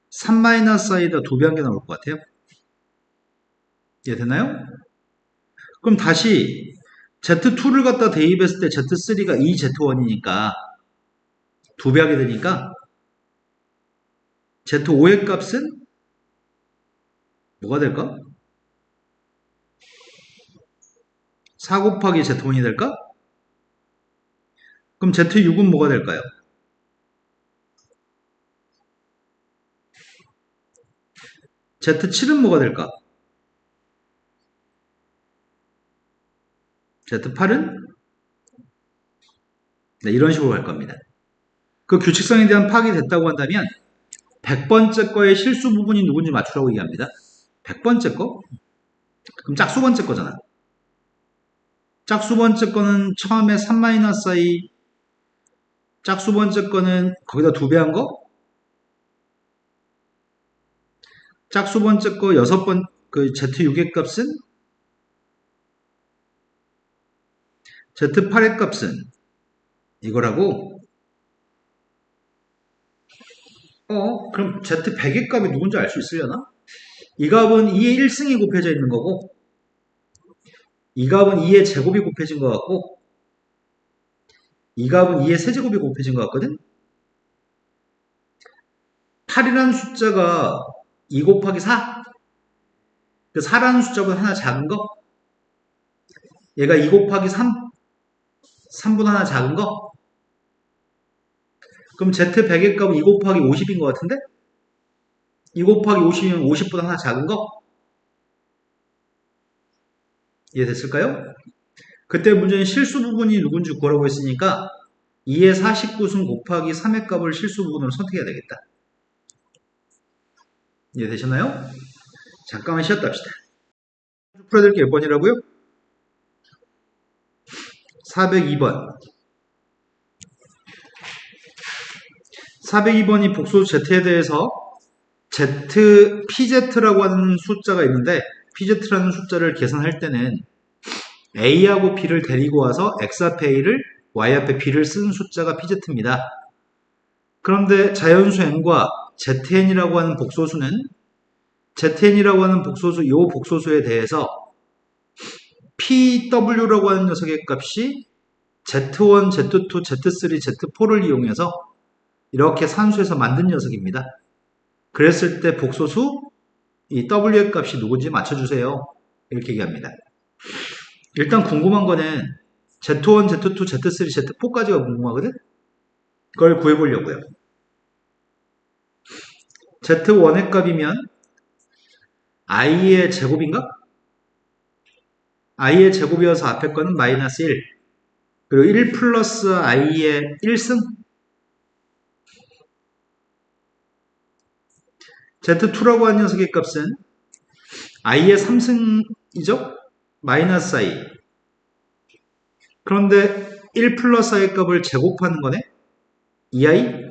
3-i에다 2배 한 게 나올 것 같아요. 이해되나요? 그럼 다시 Z2를 갖다 대입했을 때 Z3가 2Z1이니까 2배 하게 되니까 Z5의 값은 뭐가 될까? 4 곱하기 Z1이 될까? 그럼 Z6은 뭐가 될까요? Z7은 뭐가 될까? Z8은? 네, 이런 식으로 갈 겁니다. 그 규칙성에 대한 파악이 됐다고 한다면 100번째 거의 실수 부분이 누군지 맞추라고 얘기합니다. 100번째 거? 그럼 짝수번째 거잖아. 짝수번째 거는 처음에 3-i, 짝수번째 거는 거기다 2배 한 거? 짝수번째 거 6번, 그 Z6의 값은? Z8의 값은? 이거라고? 그럼 Z100의 값이 누군지 알 수 있으려나? 이 값은 2의 1승이 곱해져 있는 거고, 이 값은 2의 제곱이 곱해진 것 같고, 이 값은 2의 세제곱이 곱해진 것 같거든? 8이라는 숫자가 2 곱하기 4? 그 4라는 숫자보다 하나 작은 거? 얘가 2 곱하기 3? 3보다 하나 작은 거? 그럼 Z100의 값은 2 곱하기 50인 것 같은데? 2 곱하기 50이면 50보다 하나 작은 거? 이해됐을까요? 그때 문제는 실수 부분이 누군지 구하라고 했으니까 2의 49승 곱하기 3의 값을 실수 부분으로 선택해야 되겠다. 이해되셨나요? 잠깐만 쉬었다 합시다. 풀어드릴 게 몇 번이라고요? 402번. 402번이 복소수 Z에 대해서 PZ라고 하는 숫자가 있는데 PZ라는 숫자를 계산할 때는 A하고 B를 데리고 와서 X 앞에 A를 Y 앞에 B를 쓴 숫자가 PZ입니다. 그런데 자연수 N과 ZN이라고 하는 복소수는 ZN이라고 하는 복소수, 이 복소수에 대해서 PW라고 하는 녀석의 값이 Z1, Z2, Z3, Z4를 이용해서 이렇게 산수해서 만든 녀석입니다. 그랬을 때 복소수 이 W의 값이 누군지 맞춰주세요. 이렇게 얘기합니다. 일단 궁금한 거는 Z1, Z2, Z3, Z4까지가 궁금하거든? 그걸 구해보려고요. Z1의 값이면 i의 제곱인가? i의 제곱이어서 앞에 거는 마이너스 1. 그리고 1 플러스 i의 1승? Z2라고 하는 녀석의 값은 i의 3승이죠? 마이너스 i. 그런데 1 플러스 i의 값을 제곱하는 거네? 2i?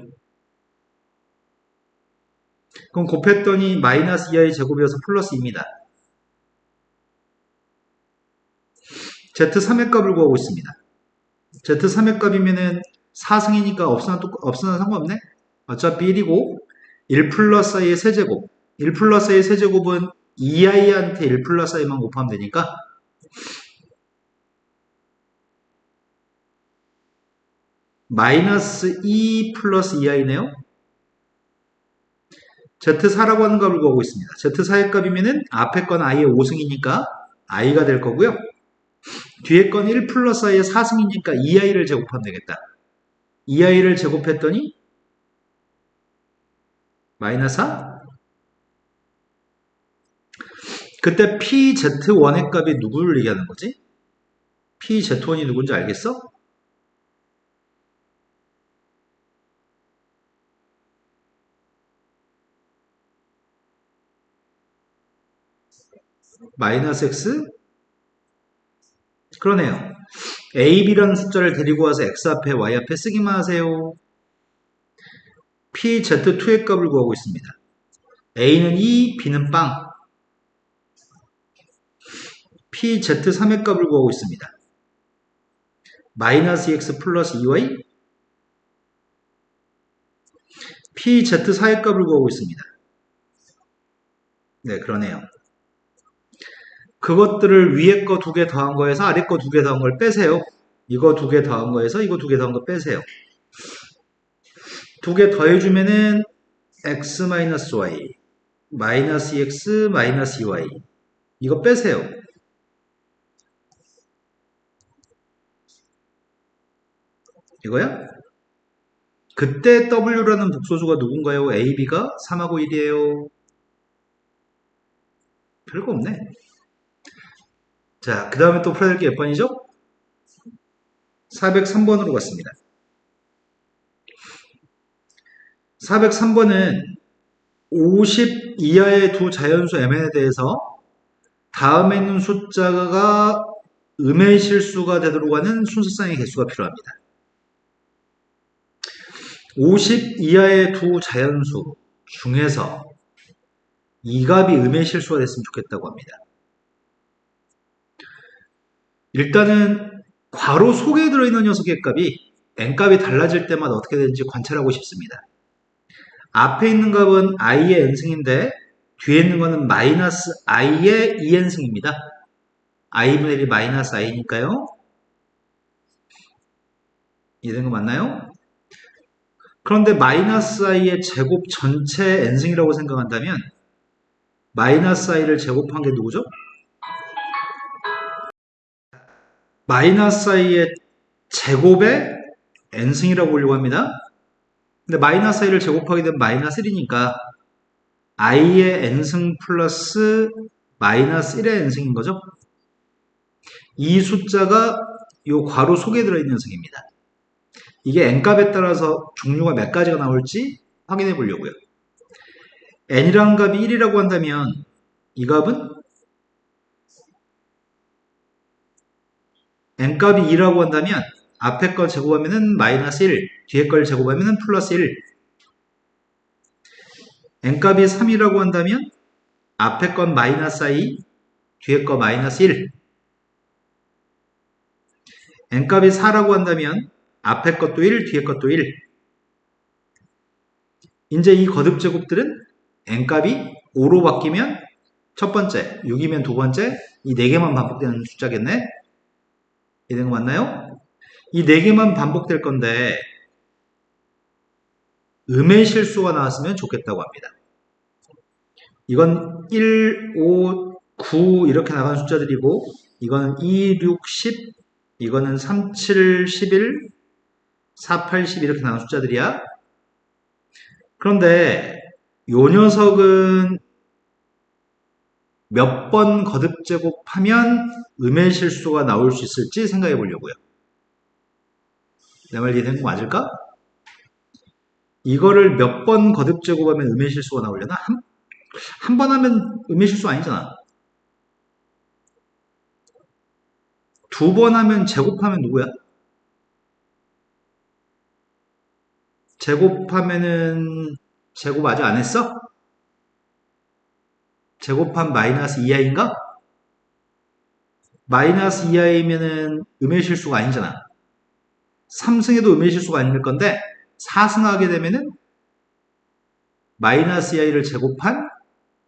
그럼 곱했더니 마이너스 2i 제곱이어서 플러스 2입니다. Z3의 값을 구하고 있습니다. Z3의 값이면은 4승이니까 없으나 상관없네? 어차피 1이고 1 플러스 i의 세제곱. 1 플러스 i의 세제곱은 2i한테 1 플러스 i만 곱하면 되니까 마이너스 2 플러스 2i네요. Z4라고 하는 값을 구하고 있습니다. Z4의 값이면은 앞에 건 i의 5승이니까 i가 될 거고요. 뒤에 건 1 플러스 i의 4승이니까 2i를 제곱하면 되겠다. 2i를 제곱했더니 마이너스 4? 그때 pz1의 값이 누구를 얘기하는 거지? pz1이 누군지 알겠어? 마이너스 x? 그러네요. a, b라는 숫자를 데리고 와서 x 앞에 y 앞에 쓰기만 하세요. pz2의 값을 구하고 있습니다. a는 2, b는 빵. pz3의 값을 구하고 있습니다. 마이너스 2x 플러스 2y. pz4의 값을 구하고 있습니다. 네, 그러네요. 그것들을 위에 거 두 개 더한 거에서 아래 거 두 개 더한 걸 빼세요. 이거 두 개 더한 거에서 이거 두 개 더한 거 빼세요. 두 개 더해주면은 x-y 마이너스 2x 마이너스 2y 이거 빼세요. 이거야? 그때 w라는 복소수가 누군가요? a, b가 3하고 1이에요. 별거 없네. 자, 그 다음에 또 풀어야 될 게 몇 번이죠? 403번으로 갔습니다. 403번은 50 이하의 두 자연수 mn에 대해서 다음에 있는 숫자가 음의 실수가 되도록 하는 순서상의 개수가 필요합니다. 50 이하의 두 자연수 중에서 이 값이 음의 실수가 됐으면 좋겠다고 합니다. 일단은 괄호 속에 들어있는 녀석의 값이 n값이 달라질 때마다 어떻게 되는지 관찰하고 싶습니다. 앞에 있는 값은 i의 n승인데 뒤에 있는 거는 마이너스 i의 2n승입니다. i분의 1이 마이너스 i니까요. 이해된 거 맞나요? 그런데 마이너스 i의 제곱 전체 n승이라고 생각한다면 마이너스 i를 제곱한 게 누구죠? 마이너스 i의 제곱의 n승이라고 보려고 합니다. 근데 마이너스 i를 제곱하게 되면 마이너스 1이니까 i의 n승 플러스 마이너스 1의 n승인 거죠. 이 숫자가 이 괄호 속에 들어있는 녀석입니다. 이게 n값에 따라서 종류가 몇 가지가 나올지 확인해 보려고요. n이라는 값이 1이라고 한다면 이 값은 n값이 2라고 한다면 앞에 걸 제곱하면 마이너스 1, 뒤에 걸 제곱하면 플러스 1. n값이 3이라고 한다면 앞에 건 마이너스 i, 뒤에 거 마이너스 1. n값이 4라고 한다면 앞에 것도 1, 뒤에 것도 1. 이제 이 거듭 제곱들은 n값이 5로 바뀌면 첫 번째, 6이면 두 번째, 이 네 개만 반복되는 숫자겠네? 이해된 거 맞나요? 이 네 개만 반복될 건데 음의 실수가 나왔으면 좋겠다고 합니다. 이건 1, 5, 9 이렇게 나가는 숫자들이고 이거는 2, 6, 10 이거는 3, 7, 11 4, 8, 10 이렇게 나가는 숫자들이야. 그런데 요 녀석은 몇 번 거듭 제곱하면 음의 실수가 나올 수 있을지 생각해 보려고요. 내 말 이해된 거 맞을까? 이거를 몇 번 거듭 제곱하면 음의 실수가 나오려나? 한 번 하면 음의 실수 아니잖아. 두 번 하면 제곱하면 누구야? 제곱하면은 제곱 아직 안 했어? 제곱한 마이너스 2i인가? 마이너스 2i면은 음의 실수가 아니잖아. 3승에도 음의 실수가 아닐 건데 4승하게 되면은 마이너스 2i를 제곱한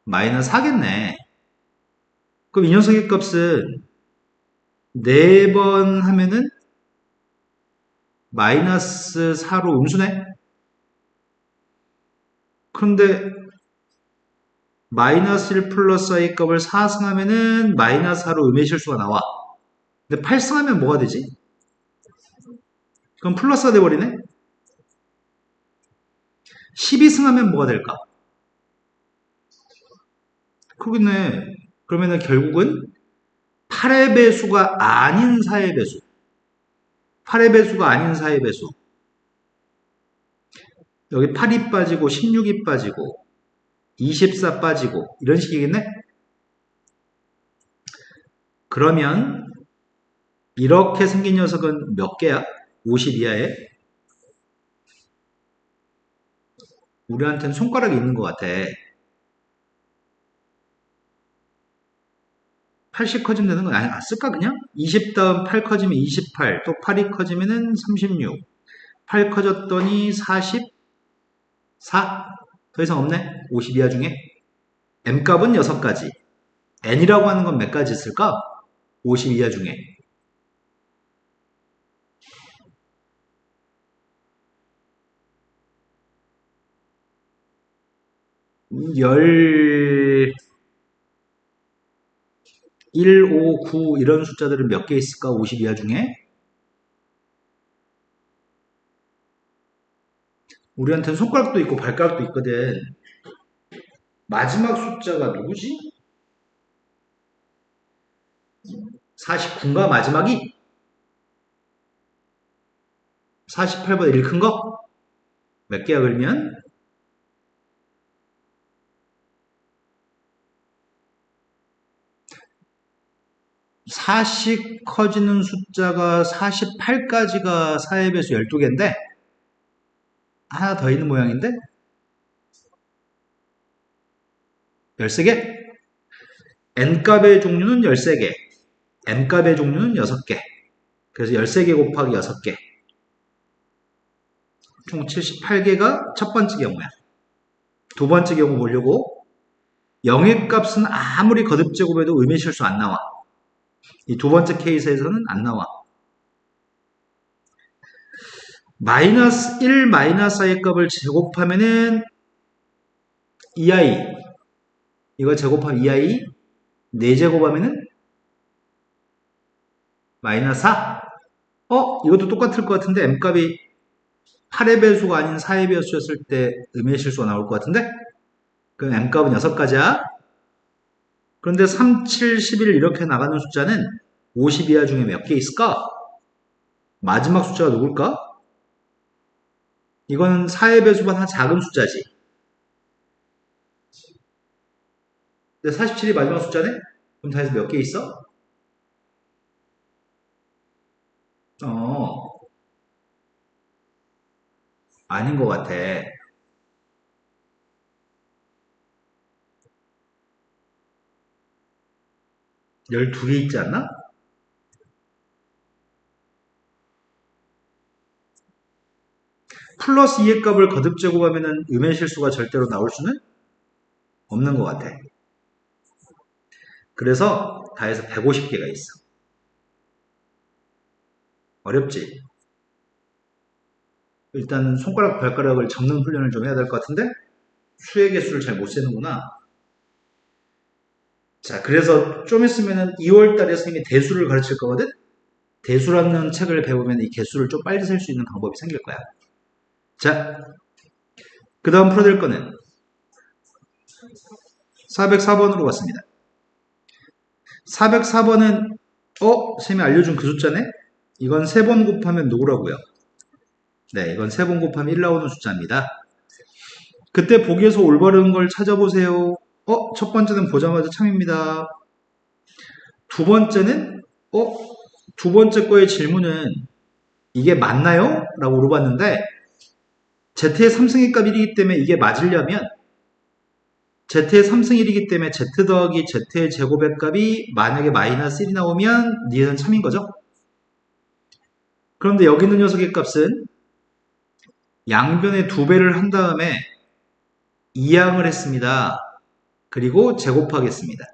마이너스 4겠네. 그럼 이 녀석의 값은 4번 하면은 마이너스 4로 음수네? 그런데 마이너스 1 플러스 i 값을 4승하면은 마이너스 4로 음의 실수가 나와. 근데 8승하면 뭐가 되지? 그럼 플러스가 돼버리네? 12승하면 뭐가 될까? 그러겠네. 그러면은 결국은 8의 배수가 아닌 4의 배수. 8의 배수가 아닌 4의 배수. 여기 8이 빠지고 16이 빠지고 24 빠지고 이런 식이겠네? 그러면 이렇게 생긴 녀석은 몇 개야? 50 이하에? 우리한테는 손가락이 있는 것 같아. 80 커지면 되는 거 아니, 쓸까 그냥? 20 다음 8 커지면 28, 또 8이 커지면은 36, 8 커졌더니 44? 더 이상 없네? 50 이하 중에? M값은 6가지. N이라고 하는 건 몇 가지 있을까? 50 이하 중에. 1, 5, 9 이런 숫자들은 몇 개 있을까? 50 이하 중에? 우리한테는 손가락도 있고 발가락도 있거든. 마지막 숫자가 누구지? 49인가 마지막이? 48보다 1 큰 거? 몇 개야 그러면? 40 커지는 숫자가 48까지가 4의 배수 12개인데 하나 더 있는 모양인데? 13개? N값의 종류는 13개, M값의 종류는 6개. 그래서 13개 곱하기 6개. 총 78개가 첫 번째 경우야. 두 번째 경우 보려고 0의 값은 아무리 거듭제곱해도 의미실수 안 나와. 이 두 번째 케이스에서는 안 나와. 마이너스 1 마이너스 i의 값을 제곱하면은 2i 이거 제곱하면 2i 4제곱하면은 마이너스 4. 이것도 똑같을 것 같은데 m값이 8의 배수가 아닌 4의 배수였을 때 의미의 실수가 나올 것 같은데 그럼 m값은 6가지야. 그런데 3, 7, 11 이렇게 나가는 숫자는 50 이하 중에 몇 개 있을까? 마지막 숫자가 누굴까? 이거는 4의 배수보다 작은 숫자지. 근데 47이 마지막 숫자네? 그럼 다 해서 몇 개 있어? 어, 아닌 것 같아. 12개 있지 않나? 플러스 2의 값을 거듭 제곱하면 음의 실수가 절대로 나올 수는 없는 것 같아. 그래서 다 해서 150개가 있어. 어렵지? 일단 손가락 발가락을 접는 훈련을 좀 해야 될 것 같은데 수의 개수를 잘 못 세는구나. 자, 그래서 좀 있으면은 2월 달에 선생님이 대수를 가르칠 거거든? 대수라는 책을 배우면 이 개수를 좀 빨리 셀 수 있는 방법이 생길 거야. 자, 그 다음 풀어드릴 거는 404번으로 왔습니다. 404번은 쌤이 알려준 그 숫자네? 이건 3번 곱하면 누구라고요? 네, 이건 3번 곱하면 1 나오는 숫자입니다. 그때 보기에서 올바른 걸 찾아보세요. 첫 번째는 보자마자 참입니다. 두 번째는 두 번째 거의 질문은 이게 맞나요? 라고 물어봤는데 Z의 3승의 값 1이기 때문에 이게 맞으려면 Z의 3승 1이기 때문에 Z 더하기 Z의 제곱의 값이 만약에 마이너스 1이 나오면 니에는 참인 거죠. 그런데 여기 있는 녀석의 값은 양변의 2배를 한 다음에 2항을 했습니다. 그리고 제곱하겠습니다.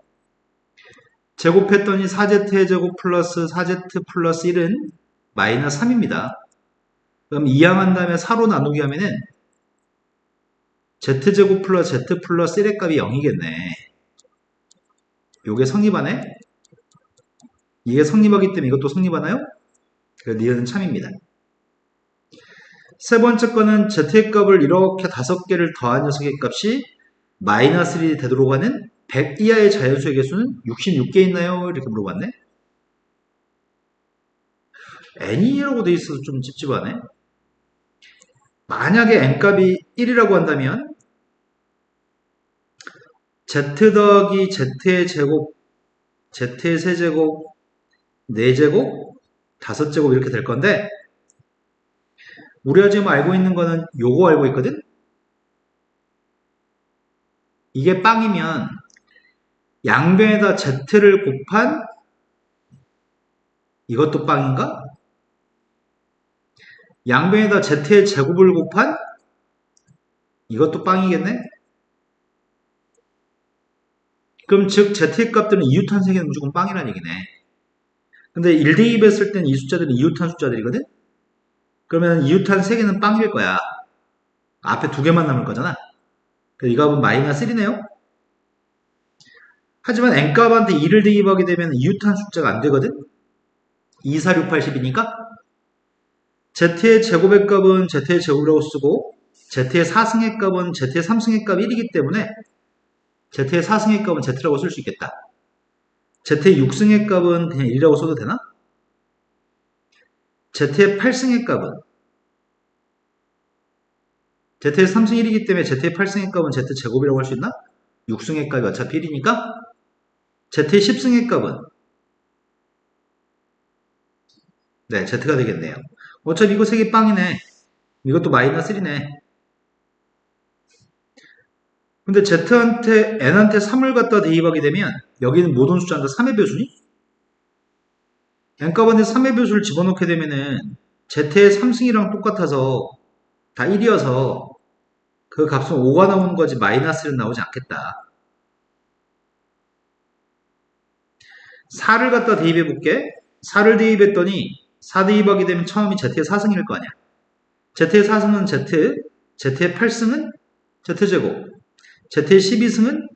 제곱했더니 4Z의 제곱 플러스 4Z 플러스 1은 마이너스 3입니다. 그럼 2항한 다음에 4로 나누기 하면은 Z제곱 플러스 Z 플러스 1의 값이 0이겠네. 요게 성립하네? 이게 성립하기 때문에 이것도 성립하나요? 그래서 니은은 참입니다. 세 번째 거는 z의 값을 이렇게 5개를 더한 녀석의 값이 마이너스 1이 되도록 하는 100 이하의 자연수의 개수는 66개 있나요? 이렇게 물어봤네. n이라고 돼 있어서 좀 찝찝하네. 만약에 n값이 1이라고 한다면 z 더하기 z의 제곱, z의 세제곱, 4제곱, 5제곱 이렇게 될 건데 우리가 지금 알고 있는 거는 요거 알고 있거든? 이게 빵이면 양변에다 z를 곱한 이것도 빵인가? 양변에다 z의 제곱을 곱한 이것도 빵이겠네? 그럼 즉 z의 값들은 이웃한 세개는 무조건 빵이라는 얘기네. 근데 1대2 했을 때는 이 숫자들은 이웃한 숫자들이거든? 그러면 이웃한 세개는 빵일 거야. 앞에 2개만 남을 거잖아. 그래서 이 값은 마이너스 1이네요. 하지만 n값한테 2를 대입하게 되면 이웃한 숫자가 안 되거든? 2, 4, 6, 8, 10이니까 z의 제곱의 값은 z의 제곱이라고 쓰고 z의 4승의 값은 z의 3승의 값 1이기 때문에 z의 4승의 값은 z라고 쓸 수 있겠다. z의 6승의 값은 그냥 1이라고 써도 되나? z의 8승의 값은 z의 3승 1이기 때문에 z의 8승의 값은 z 제곱이라고 할 수 있나? 6승의 값이 어차피 1이니까 z의 10승의 값은 네, z가 되겠네요. 어차피 이거 3개 빵이네. 이것도 마이너스 1이네. 근데 z한테 n한테 3을 갖다 대입하게 되면 여기는 모든 숫자인데 3의 배수니? n값한테 3의 배수를 집어넣게 되면은 z의 3승이랑 똑같아서 다 1이어서 그 값은 5가 나오는 거지 마이너스 1은 나오지 않겠다. 4를 갖다 대입해 볼게. 4를 대입했더니 4 대입하게 되면 처음이 z의 4승일 거 아니야. z의 4승은 z, z의 8승은 z제곱, z의 12승은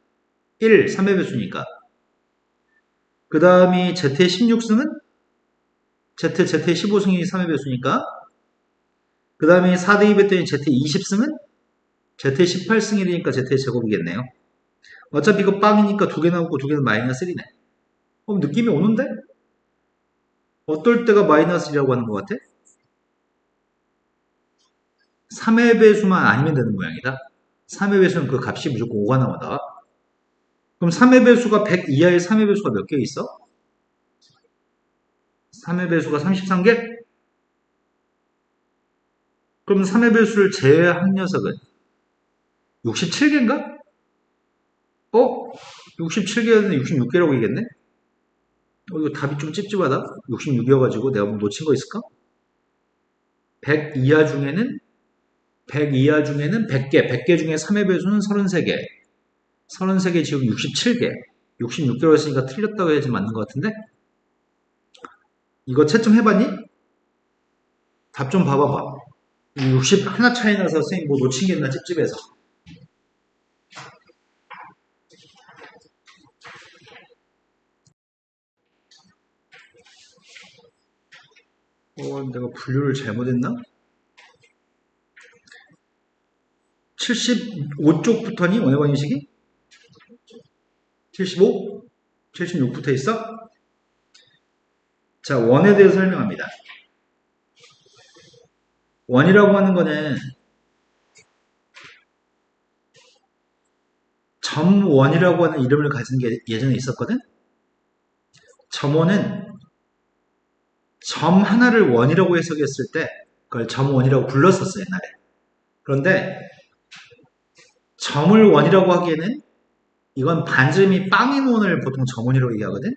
1, 3의 배수니까. 그 다음이 z의 16승은 z의 15승이 3의 배수니까. 그 다음에 4 대입했더니 z의 20승은 z의 18승이니까 z의 제곱이겠네요. 어차피 이거 빵이니까 2개 나오고 2개는 마이너스 1이네. 느낌이 오는데? 어떨 때가 마이너스 1이라고 하는 것 같아? 3의 배수만 아니면 되는 모양이다. 3의 배수는 그 값이 무조건 5가 나오다. 그럼 3의 배수가 100 이하의 3의 배수가 몇 개 있어? 3의 배수가 33개? 그럼 3의 배수를 제외한 녀석은 67개인가? 67개였는데 66개라고 얘기했네? 이거 답이 좀 찝찝하다. 66이어가지고 내가 뭐 놓친 거 있을까? 100 이하 중에는 100개, 100개 중에 3의 배수는 33개. 33개 지금 67개. 66개로 했으니까 틀렸다고 해야지 맞는 것 같은데? 이거 채점 해봤니? 답 좀 봐봐봐. 60 하나 차이 나서 선생님 뭐 놓친 게 있나 찝찝해서. 내가 분류를 잘못했나? 75쪽부터니? 원의 방식이? 75? 76부터 있어? 자, 원에 대해서 설명합니다. 원이라고 하는 거는 점원이라고 하는 이름을 가진 게 예전에 있었거든? 점원은 점 하나를 원이라고 해석했을 때 그걸 점원이라고 불렀었어, 옛날에. 그런데 점을 원이라고 하기에는 이건 반지름이 빵인 원을 보통 점원이라고 얘기하거든?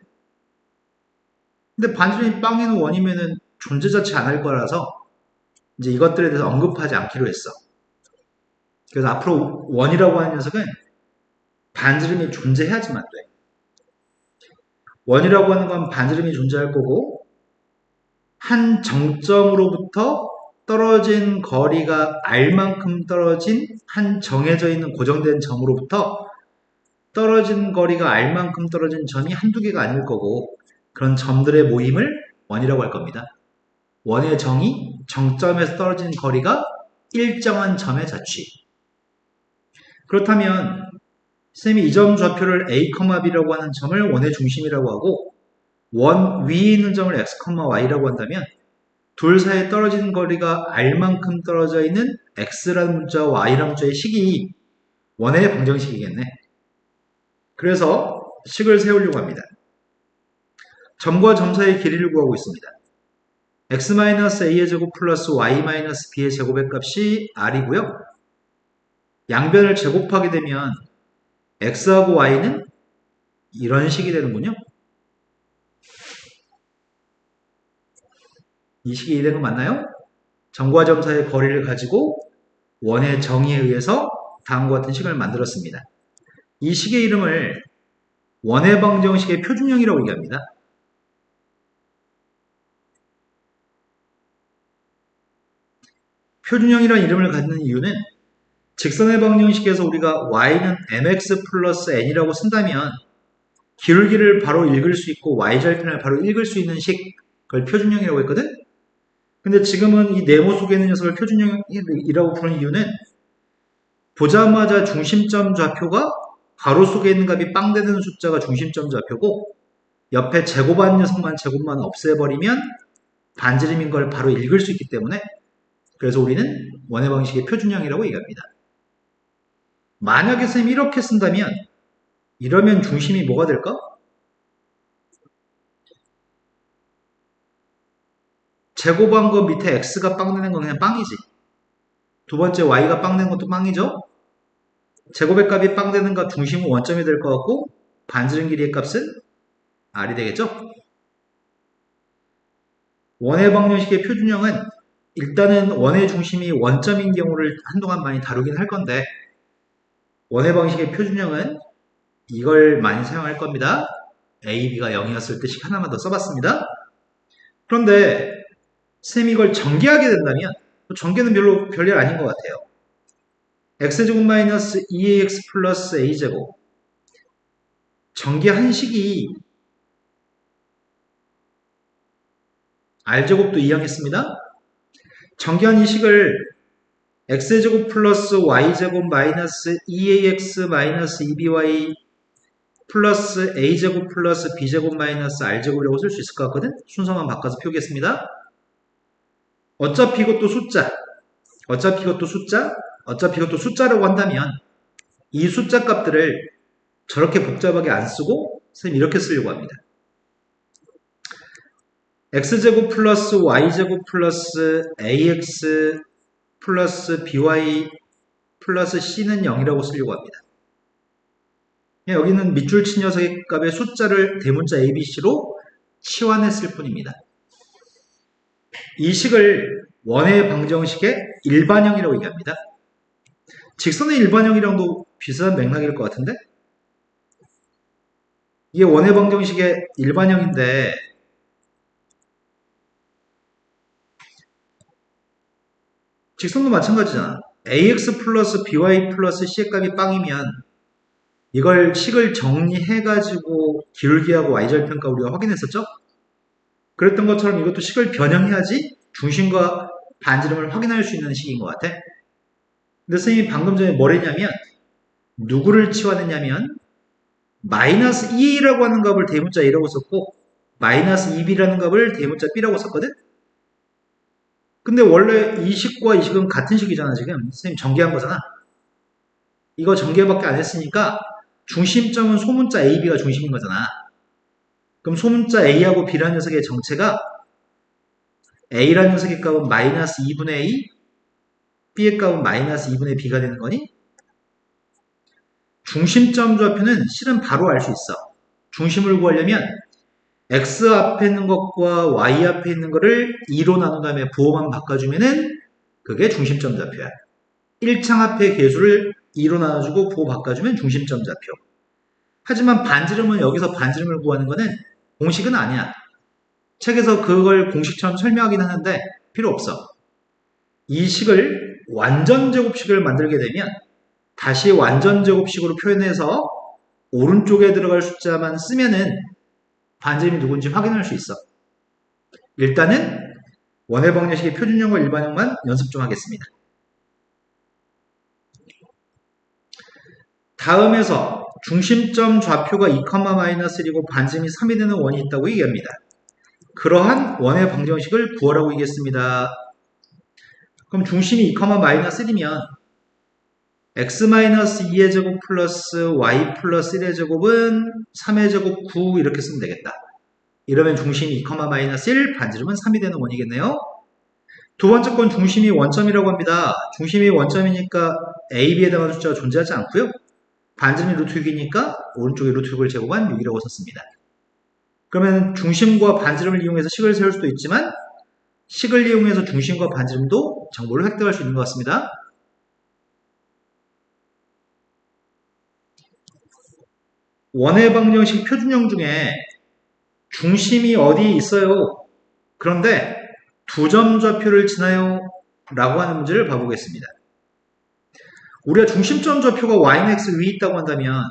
근데 반지름이 빵인 원이면은 존재 자체 안 할 거라서 이제 이것들에 대해서 언급하지 않기로 했어. 그래서 앞으로 원이라고 하는 녀석은 반지름이 존재해야지만 돼. 원이라고 하는 건 반지름이 존재할 거고 한 정점으로부터 떨어진 거리가 r만큼 떨어진 한 정해져 있는 고정된 점으로부터 떨어진 거리가 r만큼 떨어진 점이 한두 개가 아닐 거고 그런 점들의 모임을 원이라고 할 겁니다. 원의 정이 정점에서 떨어진 거리가 일정한 점의 자취. 그렇다면 쌤이 이 점 좌표를 A, B라고 하는 점을 원의 중심이라고 하고 원 위에 있는 점을 X, Y라고 한다면 둘 사이에 떨어지는 거리가 R만큼 떨어져 있는 X라는 문자와 Y라는 문자의 식이 원의 방정식이겠네. 그래서 식을 세우려고 합니다. 점과 점 사이의 길이를 구하고 있습니다. x-a의 제곱 플러스 y-b의 제곱의 값이 r이고요. 양변을 제곱하게 되면 x하고 y는 이런 식이 되는군요. 이 식이 이되는 거 맞나요? 점과 점 사이의 거리를 가지고 원의 정의에 의해서 다음과 같은 식을 만들었습니다. 이 식의 이름을 원의 방정식의 표준형이라고 얘기합니다. 표준형이라는 이름을 갖는 이유는 직선의 방정식에서 우리가 y는 mx 플러스 n이라고 쓴다면 기울기를 바로 읽을 수 있고 y절편을 바로 읽을 수 있는 식, 그걸 표준형이라고 했거든? 근데 지금은 이 네모 속에 있는 녀석을 표준형이라고 부르는 이유는 보자마자 중심점 좌표가 가로 속에 있는 값이 빵 되는 숫자가 중심점 좌표고 옆에 제곱한 녀석만 제곱만 없애버리면 반지름인 걸 바로 읽을 수 있기 때문에 그래서 우리는 원의 방식의 표준형이라고 얘기합니다. 만약에 쌤이 이렇게 쓴다면 이러면 중심이 뭐가 될까? 제곱한 거 밑에 x가 빵 되는 건 그냥 빵이지. 두 번째 y가 빵 되는 것도 빵이죠. 제곱의 값이 빵 되는 값 중심은 원점이 될 것 같고 반지름 길이의 값은 r이 되겠죠. 원의 방정식의 표준형은 일단은 원의 중심이 원점인 경우를 한동안 많이 다루긴 할 건데 원의 방식의 표준형은 이걸 많이 사용할 겁니다. A, B가 0이었을 때 식 하나만 더 써봤습니다. 그런데 쌤이 이걸 전개하게 된다면 전개는 별로 별일 아닌 것 같아요. x제곱 마이너스 2ax 플러스 a제곱 전개한 식이 r제곱도 이항했습니다. 전개한 이 식을 x제곱 플러스 y제곱 마이너스 2ax 마이너스 2by 플러스 a제곱 플러스 b제곱 마이너스 r제곱이라고 쓸 수 있을 것 같거든? 순서만 바꿔서 표기했습니다. 어차피 이것도 숫자라고 한다면 이 숫자 값들을 저렇게 복잡하게 안 쓰고 선생님 이렇게 쓰려고 합니다. x제곱 플러스 y제곱 플러스 ax 플러스 by 플러스 c는 0이라고 쓰려고 합니다. 여기는 밑줄 친 녀석의 값의 숫자를 대문자 abc로 치환했을 뿐입니다. 이 식을 원의 방정식의 일반형이라고 얘기합니다. 직선의 일반형이랑도 비슷한 맥락일 것 같은데 이게 원의 방정식의 일반형인데 직선도 마찬가지잖아. ax 플러스 by 플러스 c의 값이 빵이면 이걸 식을 정리해가지고 기울기하고 y절편값 우리가 확인했었죠? 그랬던 것처럼 이것도 식을 변형해야지 중심과 반지름을 확인할 수 있는 식인 것 같아. 근데 선생님이 방금 전에 뭘 했냐면 누구를 치환했냐면 마이너스 2a라고 하는 값을 대문자 a라고 썼고 마이너스 2b라는 값을 대문자 b라고 썼거든? 근데 원래 이 식과 이 식은 같은 식이잖아 지금. 선생님 전개한 거잖아. 이거 전개밖에 안 했으니까 중심점은 소문자 a, b가 중심인 거잖아. 그럼 소문자 a하고 b라는 녀석의 정체가 a라는 녀석의 값은 마이너스 2분의 a, b의 값은 마이너스 2분의 b가 되는 거니? 중심점 좌표는 실은 바로 알 수 있어. 중심을 구하려면 x 앞에 있는 것과 y 앞에 있는 거를 2로 나눈 다음에 부호만 바꿔주면은 그게 중심점 좌표야. 1창 앞에 개수를 2로 나눠주고 부호 바꿔주면 중심점 좌표. 하지만 반지름은 여기서 반지름을 구하는 거는 공식은 아니야. 책에서 그걸 공식처럼 설명하긴 하는데 필요 없어. 이 식을 완전제곱식을 만들게 되면 다시 완전제곱식으로 표현해서 오른쪽에 들어갈 숫자만 쓰면은 반지름이 누군지 확인할 수 있어. 일단은 원의 방정식의 표준형과 일반형만 연습 좀 하겠습니다. 다음에서 중심점 좌표가 2,-1이고 반지름이 3이 되는 원이 있다고 얘기합니다. 그러한 원의 방정식을 구하라고 얘기했습니다. 그럼 중심이 2,-1이면 x-2의 제곱 플러스 y 플러스 1의 제곱은 3의 제곱 9 이렇게 쓰면 되겠다. 이러면 중심이 2,-1, 반지름은 3이 되는 원이겠네요. 두 번째 건 중심이 원점이라고 합니다. 중심이 원점이니까 a, b에 해당하는 숫자가 존재하지 않고요. 반지름이 루트 6이니까 오른쪽에 루트 6을 제곱한 6이라고 썼습니다. 그러면 중심과 반지름을 이용해서 식을 세울 수도 있지만 식을 이용해서 중심과 반지름도 정보를 획득할 수 있는 것 같습니다. 원의 방정식 표준형 중에 중심이 어디에 있어요? 그런데 두 점 좌표를 지나요? 라고 하는 문제를 봐보겠습니다. 우리가 중심점 좌표가 yx 위에 있다고 한다면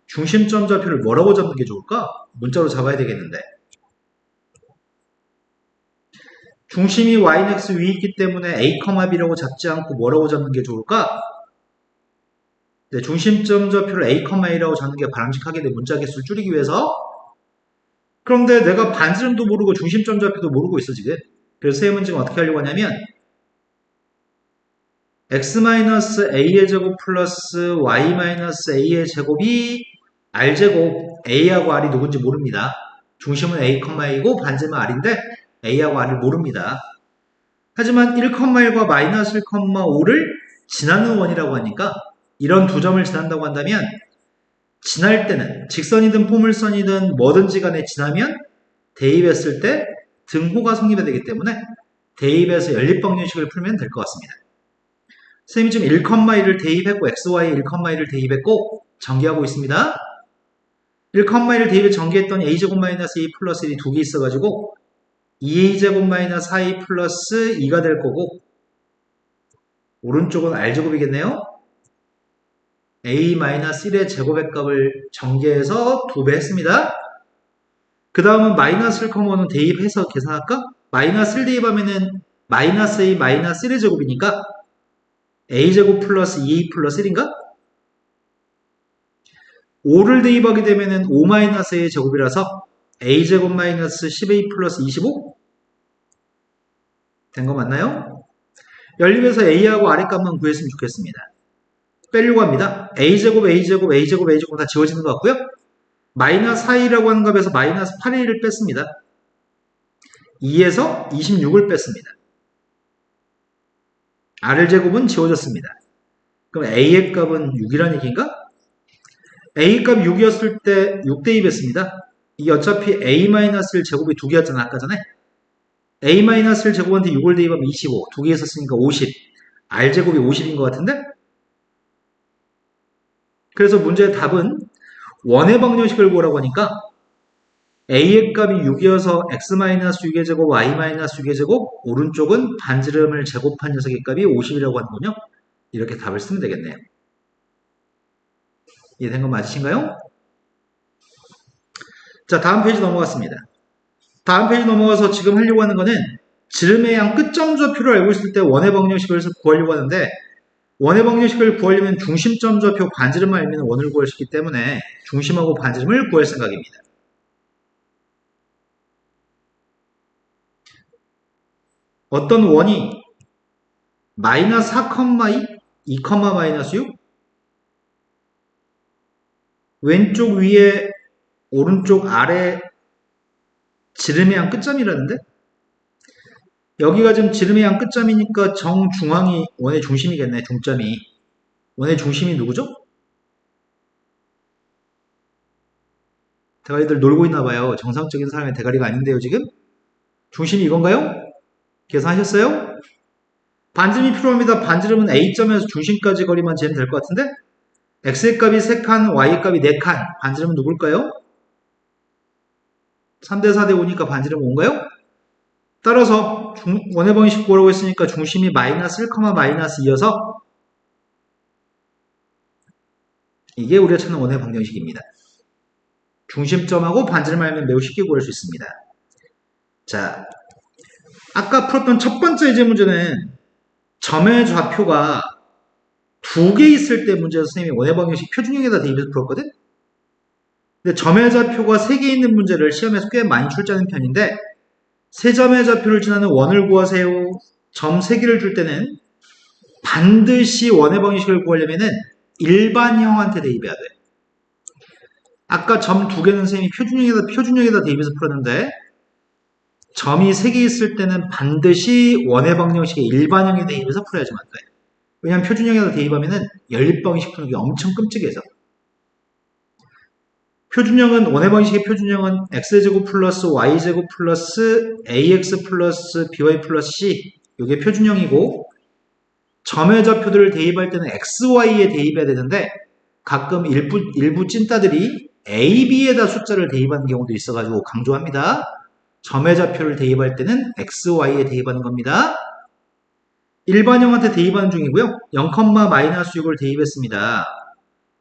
중심점 좌표를 뭐라고 잡는 게 좋을까? 문자로 잡아야 되겠는데 중심이 yx 위에 있기 때문에 a, b라고 잡지 않고 뭐라고 잡는 게 좋을까? 네, 중심점 좌표를 a, a라고 잡는 게 바람직하게 돼 문자 개수를 줄이기 위해서. 그런데 내가 반지름도 모르고 중심점 좌표도 모르고 있어 지금. 그래서 세 문제는 어떻게 하려고 하냐면 x-a의 제곱 플러스 y-a의 제곱이 r제곱, a하고 r이 누군지 모릅니다. 중심은 a, a이고 반지름은 r인데 a하고 r을 모릅니다. 하지만 1,1과 마이너스 1,5를 지나는 원이라고 하니까 이런 두 점을 지난다고 한다면 지날 때는 직선이든 포물선이든 뭐든지 간에 지나면 대입했을 때 등호가 성립이 되기 때문에 대입해서 연립방정식을 풀면 될 것 같습니다. 선생님이 지금 1,1을 대입했고 xy에 1,1을 대입했고 전개하고 있습니다. 1,1을 대입해 전개했더니 a제곱 마이너스 2 플러스 1이 두 개 있어가지고 2a제곱 마이너스 4a 플러스 2가 될 거고 오른쪽은 r제곱이겠네요. a-1의 제곱의 값을 전개해서 2배 했습니다. 그 다음은 마이너스 1,5는 대입해서 계산할까? 마이너스 1 대입하면은 마이너스 a 마이너스 1의 제곱이니까 a제곱 플러스 2a 플러스 1인가? 5를 대입하게 되면은 5 마이너스 a의 제곱이라서 a제곱 마이너스 10a 플러스 25? 된 거 맞나요? 연립에서 a하고 r의 값만 구했으면 좋겠습니다. 빼려고 합니다. a제곱, a제곱, a제곱, a제곱 다 지워지는 것 같고요. 마이너스 4이라고 하는 값에서 마이너스 8을 뺐습니다. 2에서 26을 뺐습니다. r제곱은 지워졌습니다. 그럼 a의 값은 6이라는 얘기인가? a 값 6이었을 때 6 대입했습니다. 이게 어차피 a-1 제곱이 두 개였잖아 아까 전에. a-1 제곱한테 6을 대입하면 25, 두 개 있었으니까 50. r제곱이 50인 것 같은데? 그래서 문제의 답은 원의 방정식을 구하라고 하니까 a의 값이 6이어서 x-6의 제곱, y-6의 제곱, 오른쪽은 반지름을 제곱한 녀석의 값이 50이라고 하는군요. 이렇게 답을 쓰면 되겠네요. 이해된 거 맞으신가요? 자, 다음 페이지 넘어갔습니다. 다음 페이지 넘어가서 지금 하려고 하는 거는 지름의 양 끝점 좌표를 알고 있을 때 원의 방정식을 구하려고 하는데 원의 방정식을 구하려면 중심점 좌표 반지름만 알면 원을 구할 수 있기 때문에 중심하고 반지름을 구할 생각입니다. 어떤 원이 마이너스 4,2, 2, 마이너스 6 왼쪽 위에 오른쪽 아래 지름의 양 끝점이라는데 여기가 지금 지름의 양 끝점이니까 정중앙이 원의 중심이겠네. 중점이. 원의 중심이 누구죠? 대가리들 놀고 있나봐요. 정상적인 사람의 대가리가 아닌데요 지금? 중심이 이건가요? 계산하셨어요? 반지름이 필요합니다. 반지름은 A점에서 중심까지 거리만 재면 될 것 같은데 X의 값이 3칸, Y의 값이 4칸. 반지름은 누굴까요? 3대 4대 5니까 반지름은 5인가요? 따라서 원의 방정식 구하라고 했으니까 중심이 마이너스 1, 마이너스 2여서 이게 우리가 찾는 원의 방정식입니다. 중심점하고 반지름을 알면 매우 쉽게 구할 수 있습니다. 자, 아까 풀었던 첫 번째 예제 문제는 점의 좌표가 두 개 있을 때 문제에서 선생님이 원의 방정식 표준형에다 대입해서 풀었거든? 근데 점의 좌표가 세 개 있는 문제를 시험에서 꽤 많이 출제하는 편인데 세 점의 좌표를 지나는 원을 구하세요. 점 세 개를 줄 때는 반드시 원의 방정식을 구하려면은 일반형한테 대입해야 돼. 아까 점 두 개는 선생님이 표준형에다 대입해서 풀었는데 점이 세 개 있을 때는 반드시 원의 방정식의 일반형에 대입해서 풀어야지만 돼. 왜냐면 표준형에다 대입하면은 연립방정식 푸는 게 엄청 끔찍해서. 표준형은 원의 방정식의 표준형은 x제곱 플러스 y제곱 플러스 ax 플러스 by 플러스 c 이게 표준형이고 점의 좌표들을 대입할 때는 xy에 대입해야 되는데 가끔 일부 찐따들이 a, b에다 숫자를 대입하는 경우도 있어가지고 강조합니다. 점의 좌표를 대입할 때는 xy에 대입하는 겁니다. 일반형한테 대입하는 중이고요. 0,-6을 대입했습니다.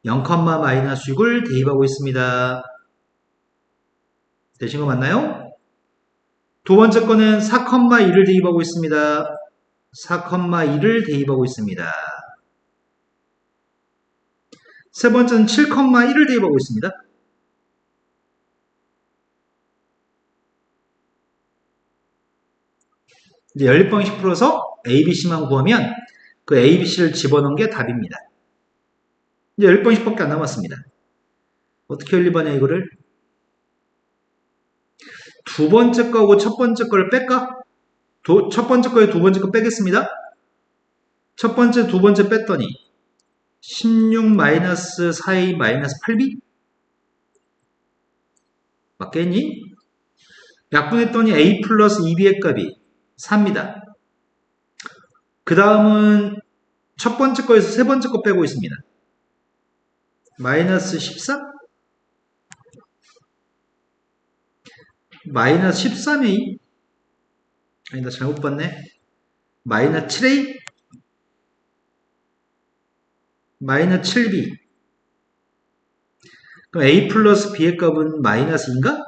0,-6을 대입하고 있습니다. 되신 거 맞나요? 두 번째 거는 4,2를 대입하고 있습니다. 4,2를 대입하고 있습니다. 세 번째는 7,1을 대입하고 있습니다. 이제 연립방식 풀어서 ABC만 구하면 그 ABC를 집어넣은 게 답입니다. 이제 연립방식밖에 안 남았습니다. 어떻게 연립하냐 이거를? 두 번째 거하고 첫 번째 거를 뺄까? 첫 번째 거에 두 번째 거 빼겠습니다. 첫 번째, 두 번째 뺐더니 16-4a-8b? 맞겠니? 약분했더니 a 플러스 2b의 값이 4입니다. 그 다음은 첫 번째 거에서 세 번째 거 빼고 있습니다. 마이너스 14? 마이너스 13a? 아니다, 잘못 봤네. 마이너스 7a? 마이너스 7b. 그럼 a 플러스 b의 값은 마이너스인가?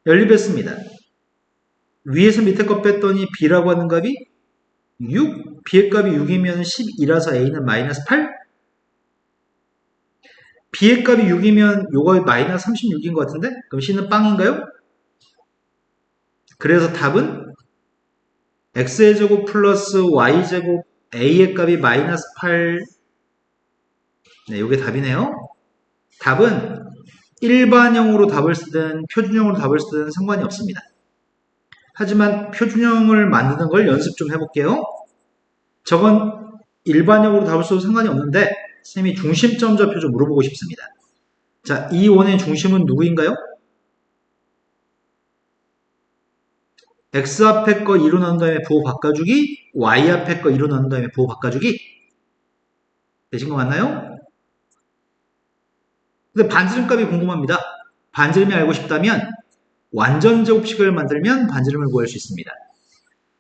연립했습니다. 위에서 밑에 거 뺐더니 b라고 하는 값이 6? b의 값이 6이면 12라서 a는 마이너스 8? b의 값이 6이면 요거 마이너스 36인 것 같은데? 그럼 c는 빵인가요? 그래서 답은 x의 제곱 플러스 y제곱 a의 값이 마이너스 8. 네, 요게 답이네요. 답은 일반형으로 답을 쓰든 표준형으로 답을 쓰든 상관이 없습니다. 하지만 표준형을 만드는 걸 연습 좀 해볼게요. 저건 일반형으로 답을 써도 상관이 없는데 선생님이 중심점 좌표 좀 물어보고 싶습니다. 자, 이 원의 중심은 누구인가요? x 앞에 거 2로 나눈 다음에 부호 바꿔주기, y 앞에 거 2로 나눈 다음에 부호 바꿔주기. 되신 거 맞나요? 근데 반지름 값이 궁금합니다. 반지름이 알고 싶다면 완전 제곱식을 만들면 반지름을 구할 수 있습니다.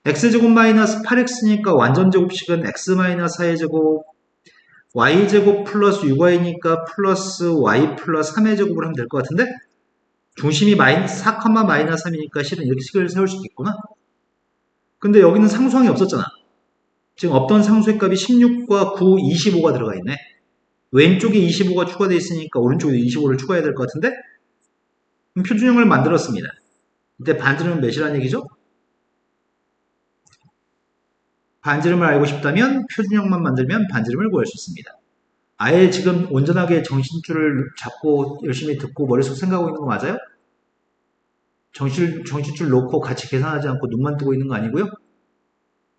x제곱 마이너스 8x니까 완전 제곱식은 x 마이너스 4의 제곱, y제곱 플러스 6y니까 플러스 y 플러스 3의 제곱을 하면 될 것 같은데 중심이 4, 마이너스 3이니까 실은 이렇게 식을 세울 수 있겠구나. 근데 여기는 상수항이 없었잖아. 지금 없던 상수의 값이 16과 9, 25가 들어가 있네. 왼쪽에 25가 추가되어 있으니까 오른쪽에 25를 추가해야 될 것 같은데 표준형을 만들었습니다. 이때 반지름은 몇이라는 얘기죠? 반지름을 알고 싶다면 표준형만 만들면 반지름을 구할 수 있습니다. 아예 지금 온전하게 정신줄을 잡고 열심히 듣고 머릿속 생각하고 있는 거 맞아요? 정신줄 놓고 같이 계산하지 않고 눈만 뜨고 있는 거 아니고요?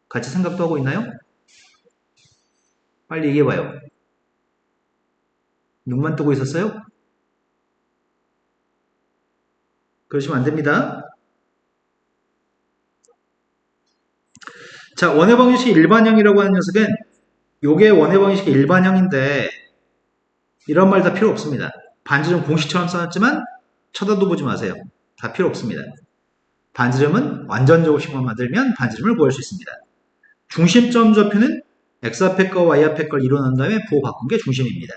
같이 생각도 하고 있나요? 빨리 얘기해봐요. 눈만 뜨고 있었어요? 그러시면 안 됩니다. 자, 원의 방정식 일반형이라고 하는 녀석은 요게 원의 방정식의 일반형인데 이런 말 다 필요 없습니다. 반지름 공식처럼 써놨지만 쳐다도 보지 마세요. 다 필요 없습니다. 반지름은 완전 제곱식만 만들면 반지름을 구할 수 있습니다. 중심점 좌표는 x 앞에 거 y 앞에 걸 이뤄낸 다음에 부호 바꾼 게 중심입니다.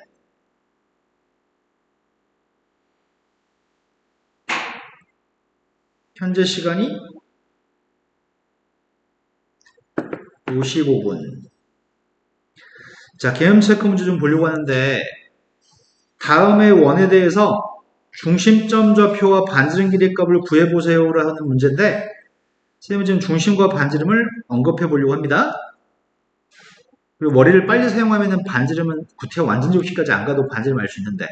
현재 시간이 55분. 자, 개념 체크 문제 좀 보려고 하는데 다음의 원에 대해서 중심점 좌표와 반지름 길이의 값을 구해보세요라 하는 문제인데 선생님은 지금 중심과 반지름을 언급해 보려고 합니다. 그리고 머리를 빨리 사용하면 반지름은 구태여 완전 제곱식까지 안 가도 반지름 알 수 있는데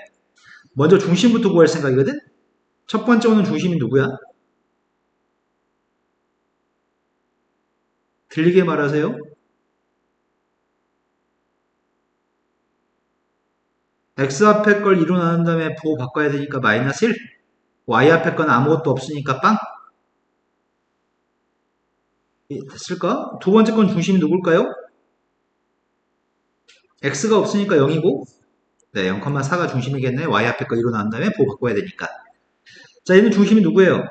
먼저 중심부터 구할 생각이거든? 첫 번째 오는 중심이 누구야? 들리게 말하세요. x 앞에 걸 2로 나눈 다음에 보고 바꿔야 되니까 마이너스 1. y 앞에 건 아무것도 없으니까 빵. 됐을까? 두 번째 건 중심이 누굴까요? x가 없으니까 0이고 네, 0,4가 중심이겠네. y 앞에 거 2로 나눈 다음에 보고 바꿔야 되니까. 자, 얘는 중심이 누구예요?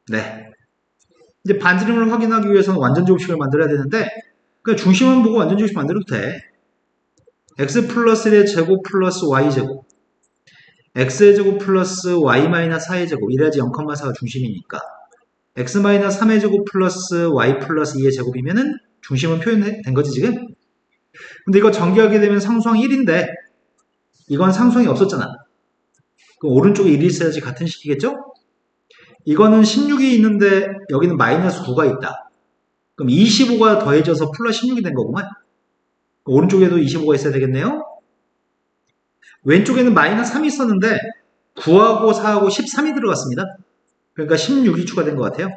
네. 이제 반지름을 확인하기 위해서는 완전 제곱식을 만들어야 되는데 그냥 중심만 보고 완전 제곱식 만들어도 돼. x 플러스 1의 제곱 플러스 y 제곱 x의 제곱 플러스 y 마이너스 4의 제곱 이래야지 0,4가 중심이니까 x 마이너스 3의 제곱 플러스 y 플러스 2의 제곱이면은 중심은 표현된 거지 지금? 근데 이거 전개하게 되면 상수항 1인데 이건 상수항이 없었잖아. 그럼 오른쪽에 1이 있어야지 같은 식이겠죠? 이거는 16이 있는데 여기는 마이너스 9가 있다. 그럼 25가 더해져서 플러스 16이 된 거구만. 오른쪽에도 25가 있어야 되겠네요. 왼쪽에는 마이너스 3이 있었는데 9하고 4하고 13이 들어갔습니다. 그러니까 16이 추가된 것 같아요.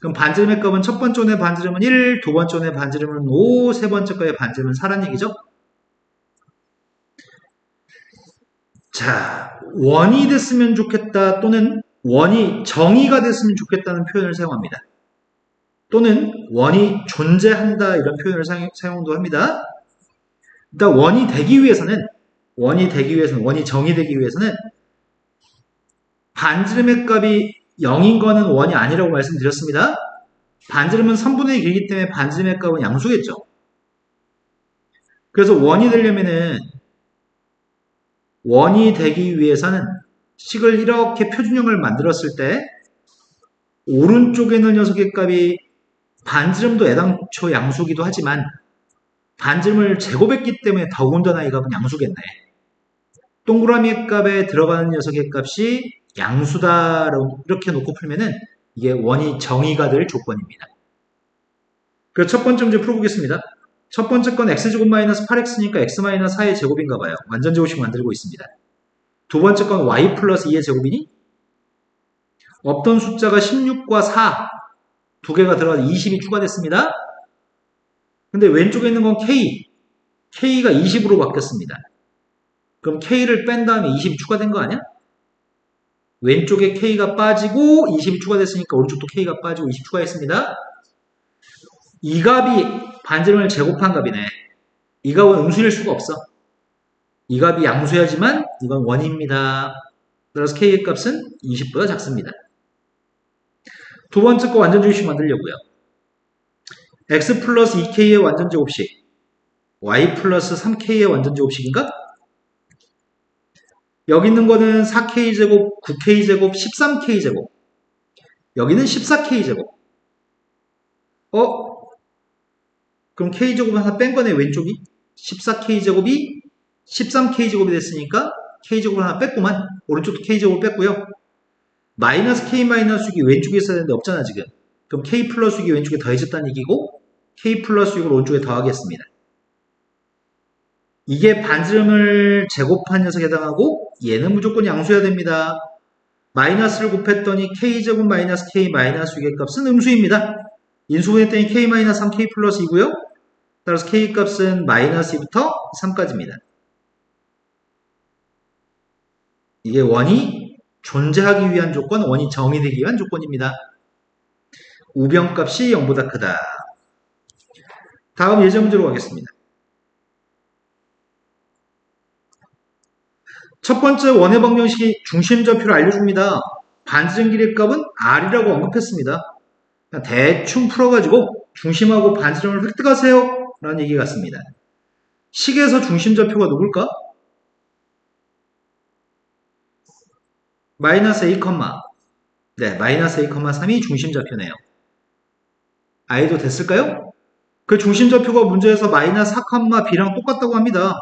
그럼 반지름의 값은 첫 번째 원의 반지름은 1, 두 번째 원의 반지름은 5, 세 번째 거의 반지름은 4란 얘기죠. 자, 원이 됐으면 좋겠다 또는 원이 정의가 됐으면 좋겠다는 표현을 사용합니다. 또는 원이 존재한다 이런 표현을 사용도 합니다. 일단 원이 정의되기 위해서는 반지름의 값이 0인 거는 원이 아니라고 말씀드렸습니다. 반지름은 3분의 1 길기 때문에 반지름의 값은 양수겠죠. 그래서 원이 되기 위해서는 식을 이렇게 표준형을 만들었을 때 오른쪽에 있는 녀석의 값이 반지름도 애당초 양수기도 하지만 반지름을 제곱했기 때문에 더군다나 이 값은 양수겠네. 동그라미 값에 들어가는 녀석의 값이 양수다 이렇게 놓고 풀면은 이게 원이 정의가 될 조건입니다. 그래서 첫 번째 문제 풀어보겠습니다. 첫 번째 건 x제곱 마이너스 8x니까 x 마이너스 4의 제곱인가 봐요. 완전 제곱식 만들고 있습니다. 두 번째 건 y 플러스 2의 제곱이니? 없던 숫자가 16과 4 두 개가 들어가서 20이 추가됐습니다. 근데 왼쪽에 있는 건 k가 20으로 바뀌었습니다. 그럼 k를 뺀 다음에 20이 추가된 거 아니야? 왼쪽에 k가 빠지고 20이 추가됐으니까 오른쪽도 k가 빠지고 20 추가했습니다. 이 값이 반지름을 제곱한 값이네. 이 값은 음수일 수가 없어. 이 값이 양수야지만 이건 원입니다. 그래서 k의 값은 20보다 작습니다. 두 번째 거 완전 제곱식 만들려고요. x 플러스 2k의 완전 제곱식 y 플러스 3k의 완전 제곱식인가? 여기 있는 거는 4k제곱, 9k제곱, 13k제곱 여기는 14k제곱 그럼 k제곱 하나 뺀 거네 왼쪽이 14k제곱이 13k제곱이 됐으니까 k제곱을 하나 뺐구만. 오른쪽도 k제곱을 뺐고요. 마이너스 k 마이너스 6이 왼쪽에 있어야 되는데 없잖아 지금. 그럼 k 플러스 6이 왼쪽에 더해졌다는 얘기고 k 플러스 6을 오른쪽에 더하겠습니다. 이게 반지름을 제곱한 녀석에 해당하고 얘는 무조건 양수여야 됩니다. 마이너스를 곱했더니 k제곱 마이너스 k 마이너스 6의 값은 음수입니다. 인수분했더니 k 마이너스 3 k 플러스 2고요. 따라서 k 값은 마이너스 2부터 3까지입니다. 이게 원이 존재하기 위한 조건, 원이 정의되기 위한 조건입니다. 우변값이 0보다 크다. 다음 예제 문제로 가겠습니다. 첫 번째 원의 방정식이 중심 좌표를 알려줍니다. 반지름 길이의 값은 R이라고 언급했습니다. 대충 풀어가지고 중심하고 반지름을 획득하세요 라는 얘기 같습니다. 식에서 중심 좌표가 누굴까? 마이너스 A, 네, 마이너스 A, 3이 중심좌표네요. I도 됐을까요? 그 중심좌표가 문제에서 마이너스 4, B랑 똑같다고 합니다.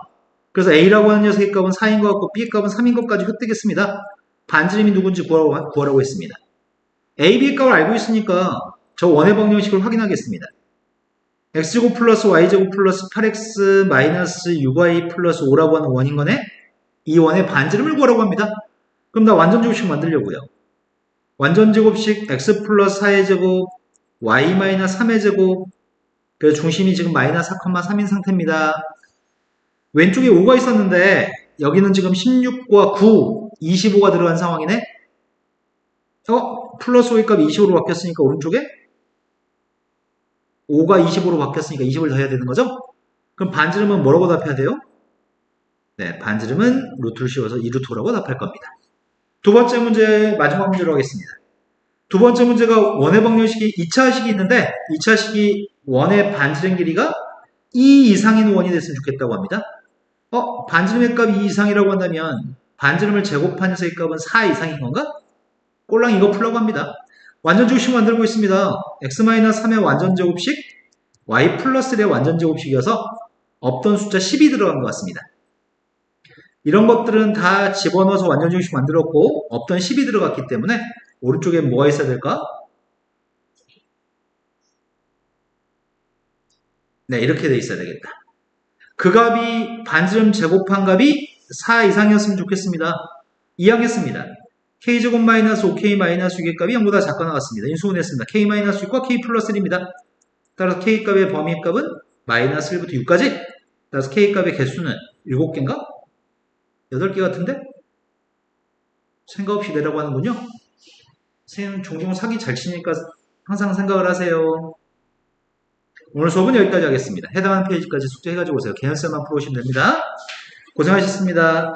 그래서 A라고 하는 녀석의 값은 4인 것 같고 B의 값은 3인 것까지 획득했습니다. 반지름이 누군지 구하라고 했습니다. A, B의 값을 알고 있으니까 저 원의 방정식을 확인하겠습니다. x제곱 플러스 y제곱 플러스 8x 마이너스 6y 플러스 5라고 하는 원인 거네? 이 원의 반지름을 구하라고 합니다. 그럼 나 완전제곱식 만들려고요. 완전제곱식 x 플러스 4의 제곱 y 마이너스 3의 제곱 그래서 중심이 지금 마이너스 4,3인 상태입니다. 왼쪽에 5가 있었는데 여기는 지금 16과 9, 25가 들어간 상황이네? 플러스 5의 값이 25로 바뀌었으니까 오른쪽에 5가 25로 바뀌었으니까 20을 더해야 되는 거죠? 그럼 반지름은 뭐라고 답해야 돼요? 네, 반지름은 루트를 씌워서 2루트라고 답할 겁니다. 두 번째 문제, 마지막 문제로 하겠습니다. 두 번째 문제가 원의 방정식이 2차식이 있는데 2차식이 원의 반지름 길이가 2 이상인 원이 됐으면 좋겠다고 합니다. 반지름의 값이 2 이상이라고 한다면 반지름을 제곱한 녀석의 값은 4 이상인 건가? 꼴랑 이거 풀라고 합니다. 완전제곱식 만들고 있습니다. x-3의 완전제곱식, y 플러스 1의 완전제곱식이어서 없던 숫자 10이 들어간 것 같습니다. 이런 것들은 다 집어넣어서 완전제곱식 만들었고 없던 10이 들어갔기 때문에 오른쪽에 뭐가 있어야 될까? 네, 이렇게 돼 있어야 되겠다. 그 값이 반지름 제곱한 값이 4 이상이었으면 좋겠습니다. 이해하겠습니다. k제곱 마이너스 5k 마이너스 6의 값이 0보다 작거 나왔습니다. 인수분했습니다. k 마이너스 6과 k 플러스 1입니다. 따라서 k 값의 범위 값은 마이너스 1부터 6까지. 따라서 k 값의 개수는 7개인가? 8개 같은데? 생각 없이 내라고 하는군요. 선생님 종종 사기 잘 치니까 항상 생각을 하세요. 오늘 수업은 여기까지 하겠습니다. 해당하는 페이지까지 숙제해가지고 오세요. 개연성만 풀어오시면 됩니다. 고생하셨습니다.